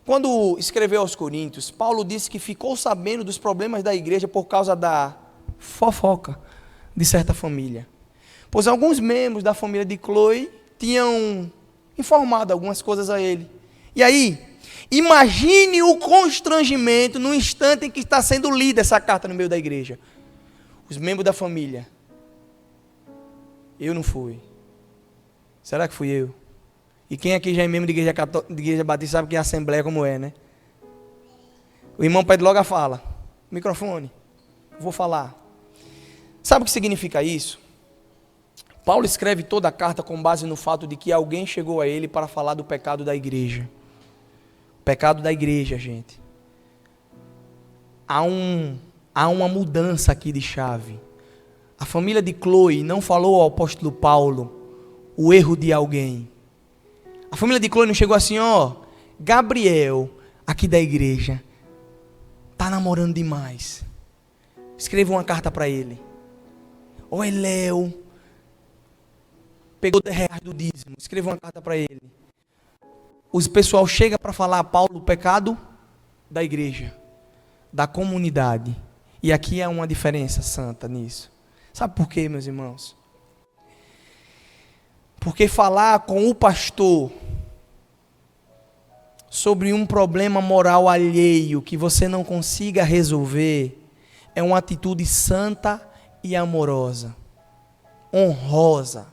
Quando escreveu aos Coríntios, Paulo disse que ficou sabendo dos problemas da igreja por causa da fofoca de certa família. Pois alguns membros da família de Cloe tinham informado algumas coisas a ele. E aí, imagine o constrangimento no instante em que está sendo lida essa carta no meio da igreja. Os membros da família: eu não fui. Será que fui eu? E quem aqui já é membro de igreja batista sabe que a assembleia como é, né? O irmão pede logo a fala. Microfone. Vou falar. Sabe o que significa isso? Paulo escreve toda a carta com base no fato de que alguém chegou a ele para falar do pecado da igreja. Pecado da igreja, gente. Há uma mudança aqui de chave. A família de Cloe não falou ao apóstolo Paulo o erro de alguém. A família de Cloe não chegou assim: Gabriel, aqui da igreja, está namorando demais. Escreva uma carta para ele. Léo, pegou 10 reais do dízimo. Escreva uma carta para ele. O pessoal chega para falar a Paulo o pecado da igreja, da comunidade. E aqui há uma diferença santa nisso. Sabe por quê, meus irmãos? Porque falar com o pastor sobre um problema moral alheio que você não consiga resolver é uma atitude santa e amorosa, honrosa.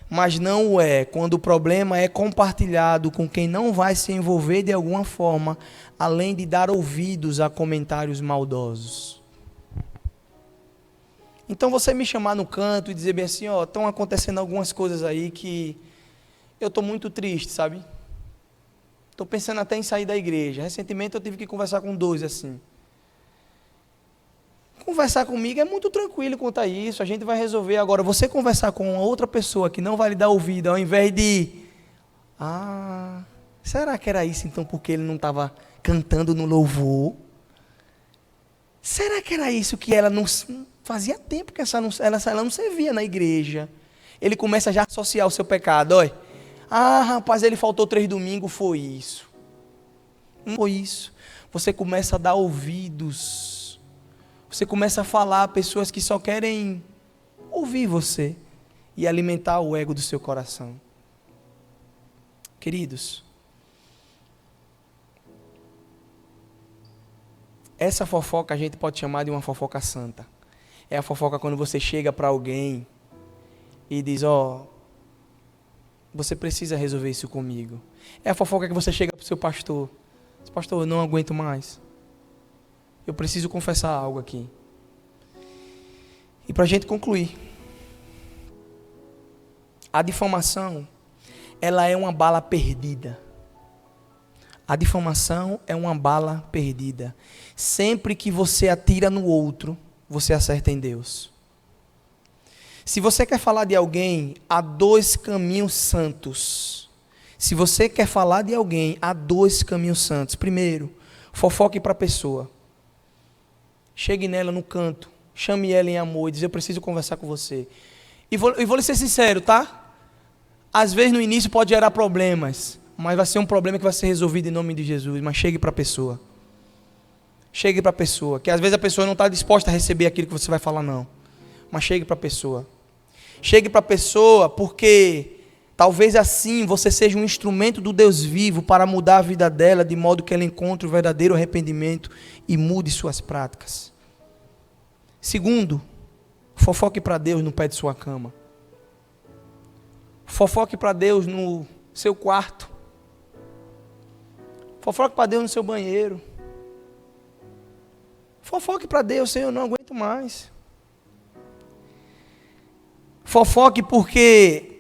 Mas não o é quando o problema é compartilhado com quem não vai se envolver de alguma forma, além de dar ouvidos a comentários maldosos. Então você me chamar no canto e dizer bem assim: estão acontecendo algumas coisas aí que eu estou muito triste, sabe? Estou pensando até em sair da igreja. Recentemente eu tive que conversar com 2 assim. Conversar comigo é muito tranquilo quanto a isso, a gente vai resolver. Agora, você conversar com outra pessoa que não vai lhe dar ouvido, ao invés de: será que era isso então porque ele não estava cantando no louvor? Será que era isso que ela não... Fazia tempo que ela não servia na igreja. Ele começa já a associar o seu pecado. Rapaz, ele faltou 3 domingos, foi isso. Não foi isso. Você começa a dar ouvidos. Você começa a falar a pessoas que só querem ouvir você e alimentar o ego do seu coração. Queridos, essa fofoca a gente pode chamar de uma fofoca santa. É a fofoca quando você chega para alguém e diz: você precisa resolver isso comigo. É a fofoca que você chega para o seu pastor. Pastor, eu não aguento mais. Eu preciso confessar algo aqui. E para a gente concluir, a difamação, ela é uma bala perdida. A difamação é uma bala perdida. Sempre que você atira no outro, você acerta em Deus. Se você quer falar de alguém, há dois caminhos santos. Se você quer falar de alguém, há dois caminhos santos. Primeiro, fofoque para a pessoa. Chegue nela no canto, chame ela em amor e diz: eu preciso conversar com você. E vou lhe ser sincero, tá? Às vezes no início pode gerar problemas, mas vai ser um problema que vai ser resolvido em nome de Jesus. Mas chegue para a pessoa. Chegue para a pessoa, que às vezes a pessoa não está disposta a receber aquilo que você vai falar, não. Mas chegue para a pessoa. Chegue para a pessoa, porque talvez assim você seja um instrumento do Deus vivo para mudar a vida dela, de modo que ela encontre o verdadeiro arrependimento e mude suas práticas. Segundo, fofoque para Deus no pé de sua cama. Fofoque para Deus no seu quarto. Fofoque para Deus no seu banheiro. Fofoque para Deus: Senhor, eu não aguento mais. Fofoque porque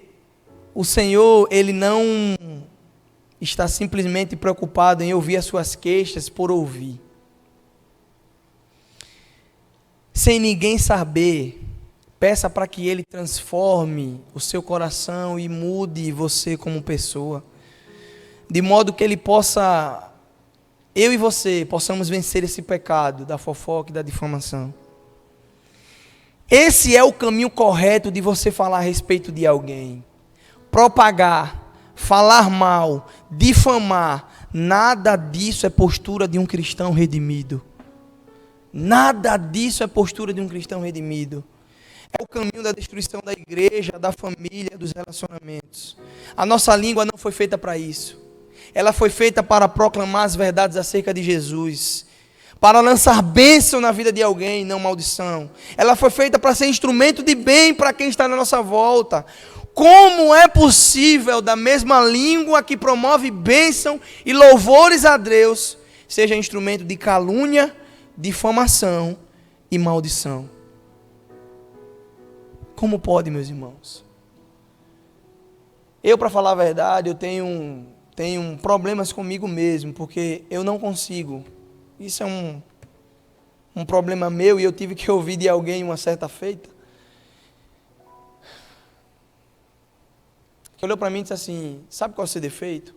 o Senhor, Ele não está simplesmente preocupado em ouvir as suas queixas por ouvir. Sem ninguém saber, peça para que Ele transforme o seu coração e mude você como pessoa. De modo que Ele possa, eu e você, possamos vencer esse pecado da fofoca e da difamação. Esse é o caminho correto de você falar a respeito de alguém. Propagar, falar mal, difamar, nada disso é postura de um cristão redimido. Nada disso é postura de um cristão redimido. É o caminho da destruição da igreja, da família, dos relacionamentos. A nossa língua não foi feita para isso. Ela foi feita para proclamar as verdades acerca de Jesus, para lançar bênção na vida de alguém, não maldição. Ela foi feita para ser instrumento de bem para quem está na nossa volta. Como é possível, da mesma língua que promove bênção e louvores a Deus, seja instrumento de calúnia, difamação e maldição? Como pode, meus irmãos? Eu, para falar a verdade, eu tenho problemas comigo mesmo, porque eu não consigo. Isso é um problema meu, e eu tive que ouvir de alguém uma certa feita, que olhou para mim e disse assim: sabe qual é o seu defeito?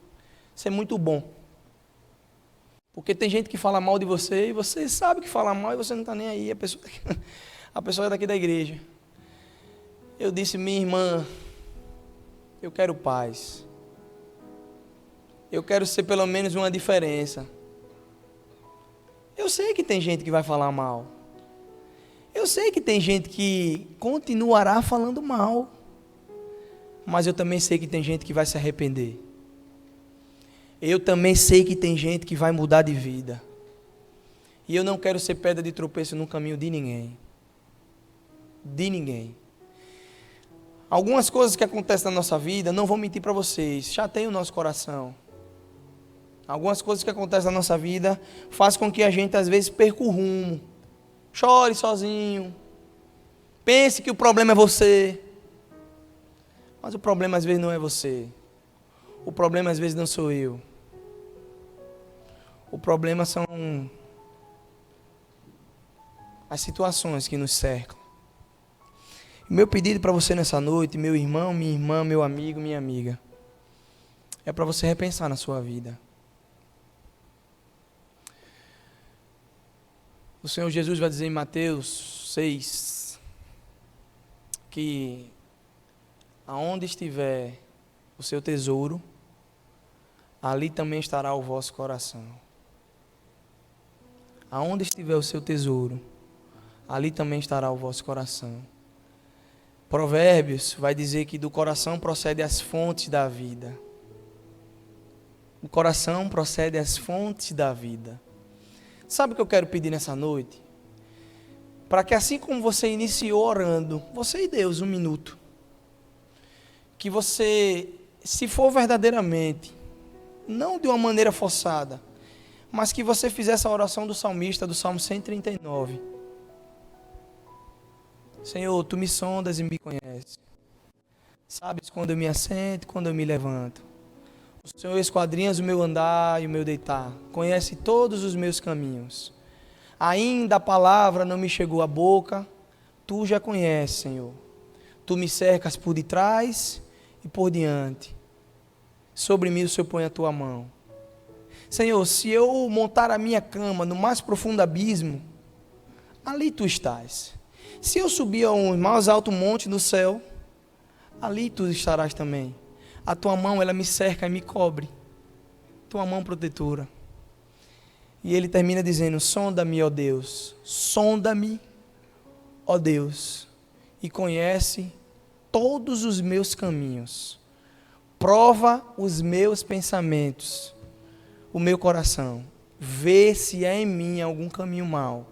Você é muito bom. Porque tem gente que fala mal de você, e você sabe que fala mal e você não está nem aí. A pessoa é daqui da igreja. Eu disse: minha irmã, eu quero paz. Eu quero ser pelo menos uma diferença. Eu sei que tem gente que vai falar mal. Eu sei que tem gente que continuará falando mal. Mas eu também sei que tem gente que vai se arrepender. Eu também sei que tem gente que vai mudar de vida. E eu não quero ser pedra de tropeço no caminho de ninguém. De ninguém. Algumas coisas que acontecem na nossa vida, não vou mentir para vocês, chateiam o nosso coração. Algumas coisas que acontecem na nossa vida fazem com que a gente às vezes perca o rumo. Chore sozinho. Pense que o problema é você. Mas o problema às vezes não é você. O problema às vezes não sou eu. O problema são as situações que nos cercam. Meu pedido para você nessa noite, meu irmão, minha irmã, meu amigo, minha amiga, é para você repensar na sua vida. O Senhor Jesus vai dizer em Mateus 6 que aonde estiver o seu tesouro, ali também estará o vosso coração. Aonde estiver o seu tesouro, ali também estará o vosso coração. Provérbios vai dizer que do coração procede as fontes da vida. Do coração procede as fontes da vida. Sabe o que eu quero pedir nessa noite? Para que assim como você iniciou orando, você e Deus, 1 minuto, que você se for verdadeiramente, não de uma maneira forçada, mas que você fizesse a oração do salmista, do Salmo 139. Senhor, Tu me sondas e me conheces. Sabes quando eu me assento, quando eu me levanto. O Senhor esquadrinhas o meu andar e o meu deitar. Conhece todos os meus caminhos. Ainda a palavra não me chegou à boca, Tu já conheces, Senhor. Tu me cercas por detrás e por diante. Sobre mim o Senhor põe a Tua mão. Senhor, se eu montar a minha cama no mais profundo abismo, ali Tu estás. Se eu subir a um mais alto monte no céu, ali Tu estarás também. A Tua mão, ela me cerca e me cobre. Tua mão protetora. E ele termina dizendo: sonda-me, ó Deus, sonda-me, ó Deus, e conhece todos os meus caminhos. Prova os meus pensamentos, o meu coração. Vê se há em mim algum caminho mau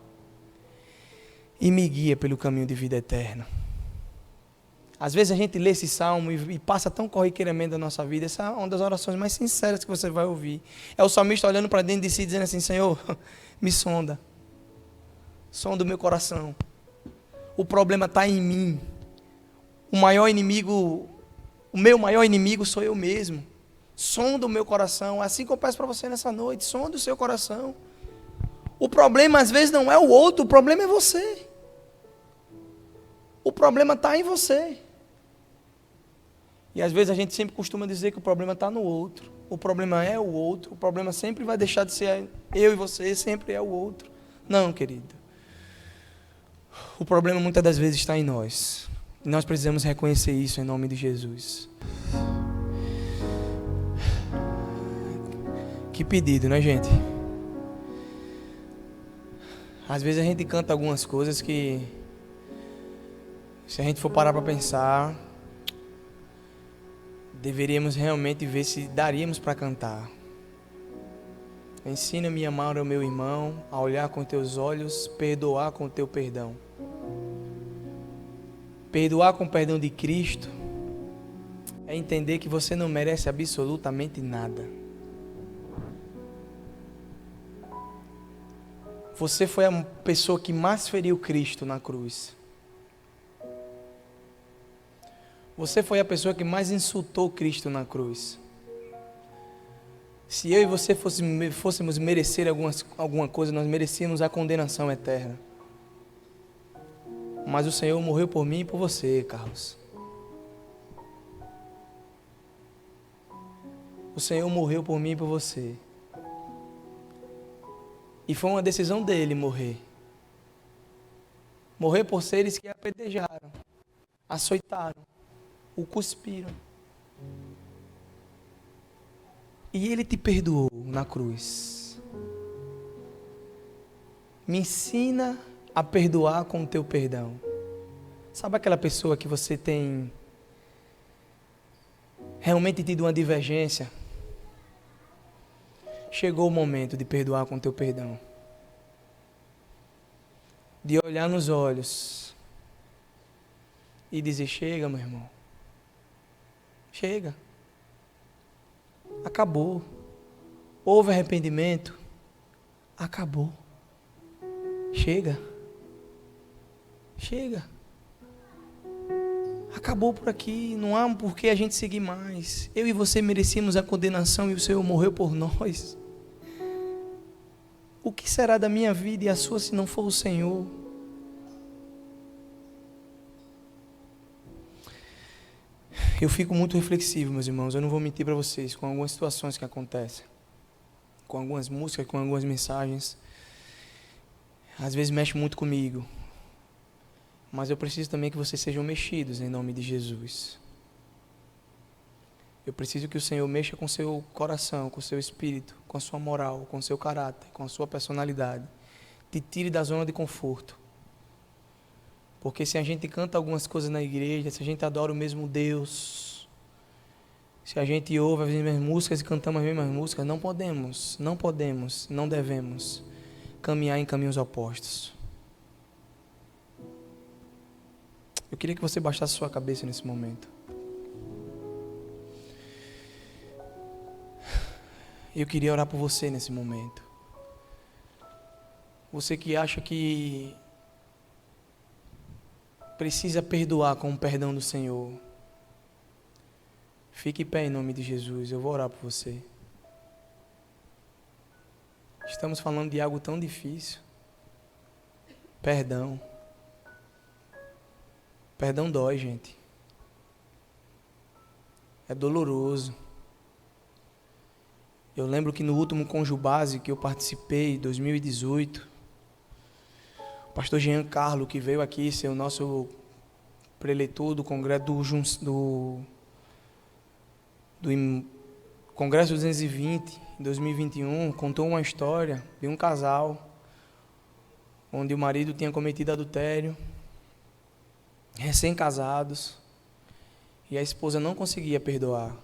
e me guia pelo caminho de vida eterna. Às vezes a gente lê esse salmo e passa tão corriqueiramente da nossa vida. Essa é uma das orações mais sinceras que você vai ouvir. É o salmista olhando para dentro de si, dizendo assim: Senhor, me sonda. Sonda o meu coração. O problema está em mim. O meu maior inimigo sou eu mesmo. Sonda o meu coração. Assim que eu peço para você nessa noite, sonda o seu coração. O problema às vezes não é o outro, o problema é você. O problema está em você. E às vezes a gente sempre costuma dizer que o problema está no outro. O problema é o outro. O problema sempre vai deixar de ser eu e você, sempre é o outro. Não, querido. O problema muitas das vezes está em nós. E nós precisamos reconhecer isso em nome de Jesus. Que pedido, né, gente? Às vezes a gente canta algumas coisas que, se a gente for parar para pensar, deveríamos realmente ver se daríamos para cantar. Ensina-me a amar o meu irmão, a olhar com teus olhos, perdoar com teu perdão. Perdoar com o perdão de Cristo é entender que você não merece absolutamente nada. Você foi a pessoa que mais feriu Cristo na cruz. Você foi a pessoa que mais insultou Cristo na cruz. Se eu e você fôssemos merecer alguma coisa, nós merecíamos a condenação eterna. Mas o Senhor morreu por mim e por você, Carlos. O Senhor morreu por mim e por você. E foi uma decisão dele morrer. Morrer por seres que apedrejaram, açoitaram, o cuspiram. E ele te perdoou na cruz. Me ensina a perdoar com o teu perdão. Sabe aquela pessoa que você tem realmente tido uma divergência? Chegou o momento de perdoar com o teu perdão. De olhar nos olhos e dizer: chega, meu irmão. Chega. Acabou. Houve arrependimento. Acabou. Chega. Chega. Acabou por aqui. Não há por que a gente seguir mais. Eu e você merecíamos a condenação e o Senhor morreu por nós. O que será da minha vida e a sua se não for o Senhor? Eu fico muito reflexivo, meus irmãos. Eu não vou mentir para vocês com algumas situações que acontecem. Com algumas músicas, com algumas mensagens. Às vezes mexe muito comigo. Mas eu preciso também que vocês sejam mexidos em nome de Jesus. Eu preciso que o Senhor mexa com o seu coração, com o seu espírito, com a sua moral, com o seu caráter, com a sua personalidade. Te tire da zona de conforto. Porque se a gente canta algumas coisas na igreja, se a gente adora o mesmo Deus, se a gente ouve as mesmas músicas e cantamos as mesmas músicas, não podemos, não devemos caminhar em caminhos opostos. Eu queria que você baixasse sua cabeça nesse momento. Eu queria orar por você nesse momento. Você que acha que precisa perdoar com o perdão do Senhor, fique em pé em nome de Jesus. Eu vou orar por você. Estamos falando de algo tão difícil. Perdão. Perdão dói, gente. É doloroso. Eu lembro que no último Conjubase que eu participei, em 2018, o pastor Jean Carlos, que veio aqui ser o nosso preletor do Congresso do Congresso 220, em 2021, contou uma história de um casal onde o marido tinha cometido adultério, recém-casados, e a esposa não conseguia perdoar.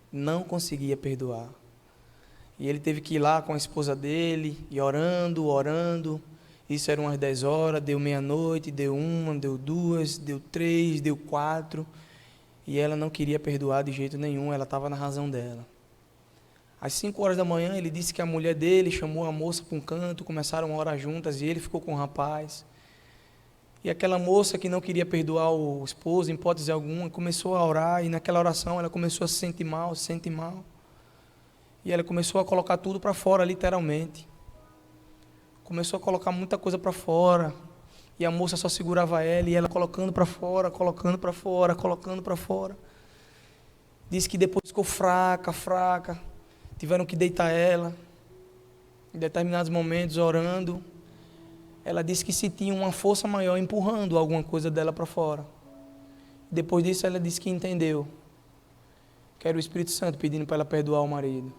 Não conseguia perdoar. E ele teve que ir lá com a esposa dele, e orando. Isso era umas 10 horas, deu meia-noite, deu 1, deu 2, deu 3, deu 4. E ela não queria perdoar de jeito nenhum, ela estava na razão dela. Às 5 horas da manhã, ele disse que a mulher dele chamou a moça para um canto, começaram a orar juntas, e ele ficou com o rapaz. E aquela moça que não queria perdoar o esposo, em hipótese alguma, começou a orar, e naquela oração ela começou a se sentir mal, E ela começou a colocar tudo para fora, literalmente. Começou a colocar muita coisa para fora. E a moça só segurava ela, e ela colocando para fora. Disse que depois ficou fraca. Tiveram que deitar ela. Em determinados momentos, orando. Ela disse que sentia uma força maior empurrando alguma coisa dela para fora. Depois disso, ela disse que entendeu. Que era o Espírito Santo pedindo para ela perdoar o marido.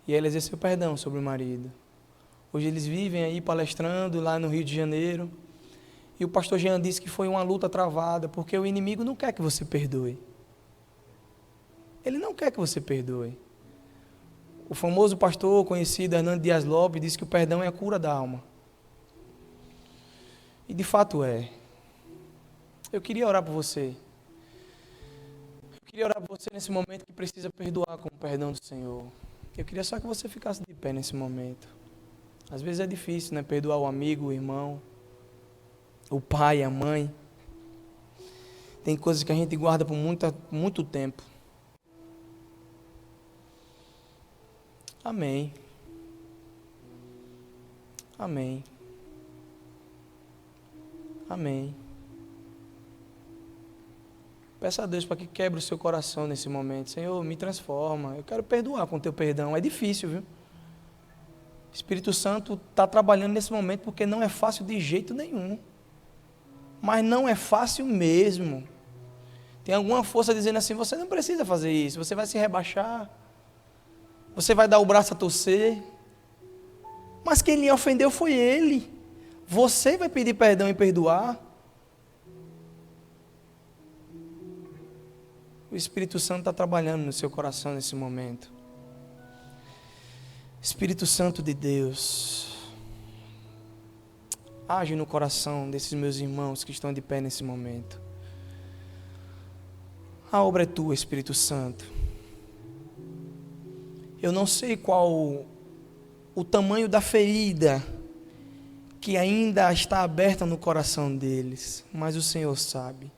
E ela exerceu perdão sobre o marido. Hoje eles vivem aí palestrando lá no Rio de Janeiro. E o pastor Jean disse que foi uma luta travada, porque o inimigo não quer que você perdoe. Ele não quer que você perdoe. O famoso pastor conhecido, Hernando Dias Lopes, disse que o perdão é a cura da alma. E de fato é. Eu queria orar por você. Eu queria orar por você nesse momento que precisa perdoar com o perdão do Senhor. Eu queria só que você ficasse de pé nesse momento. Às vezes é difícil, né? Perdoar o amigo, o irmão, o pai, a mãe. Tem coisas que a gente guarda por muito tempo. Amém. Amém. Amém. Peça a Deus para que quebre o seu coração nesse momento. Senhor, me transforma. Eu quero perdoar com o teu perdão. É difícil, viu? O Espírito Santo está trabalhando nesse momento porque não é fácil de jeito nenhum. Mas não é fácil mesmo. Tem alguma força dizendo assim, você não precisa fazer isso. Você vai se rebaixar. Você vai dar o braço a torcer. Mas quem lhe ofendeu foi ele. Você vai pedir perdão e perdoar. O Espírito Santo está trabalhando no seu coração nesse momento. Espírito Santo de Deus, age no coração desses meus irmãos que estão de pé nesse momento. A obra é tua, Espírito Santo. Eu não sei qual o tamanho da ferida que ainda está aberta no coração deles, mas o Senhor sabe.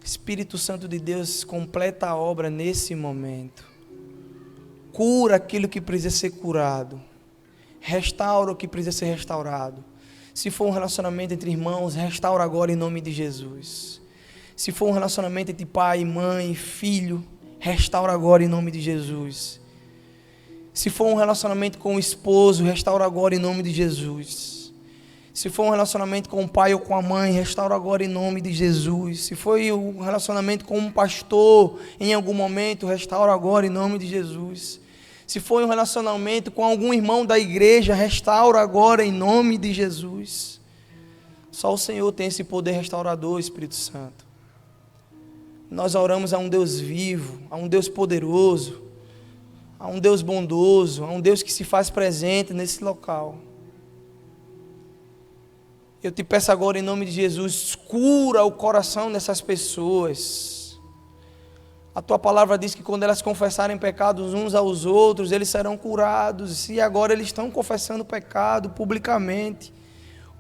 Espírito Santo de Deus, completa a obra nesse momento. Cura aquilo que precisa ser curado. Restaura o que precisa ser restaurado. Se for um relacionamento entre irmãos, restaura agora em nome de Jesus. Se for um relacionamento entre pai, mãe, filho, restaura agora em nome de Jesus. Se for um relacionamento com o esposo, restaura agora em nome de Jesus. Se for um relacionamento com o pai ou com a mãe, restaura agora em nome de Jesus. Se foi um relacionamento com um pastor, em algum momento, restaura agora em nome de Jesus. Se foi um relacionamento com algum irmão da igreja, restaura agora em nome de Jesus. Só o Senhor tem esse poder restaurador, Espírito Santo. Nós oramos a um Deus vivo, a um Deus poderoso, a um Deus bondoso, a um Deus que se faz presente nesse local. Eu te peço agora em nome de Jesus, cura o coração dessas pessoas. A tua palavra diz que quando elas confessarem pecados uns aos outros, eles serão curados. E agora eles estão confessando pecado publicamente.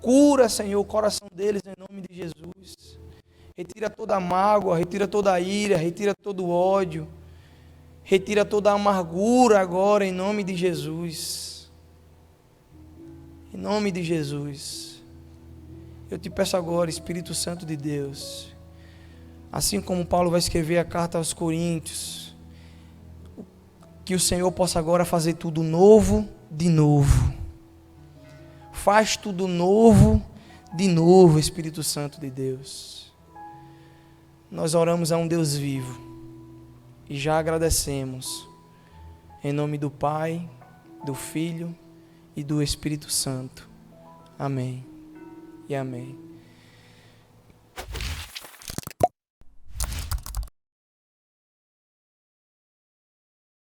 Cura, Senhor, o coração deles em nome de Jesus. Retira toda a mágoa, retira toda a ira, retira todo o ódio. Retira toda a amargura agora em nome de Jesus. Em nome de Jesus. Eu te peço agora, Espírito Santo de Deus, assim como Paulo vai escrever a carta aos Coríntios, que o Senhor possa agora fazer tudo novo de novo. Faz tudo novo de novo, Espírito Santo de Deus. Nós oramos a um Deus vivo e já agradecemos. Em nome do Pai, do Filho e do Espírito Santo. Amém e amém.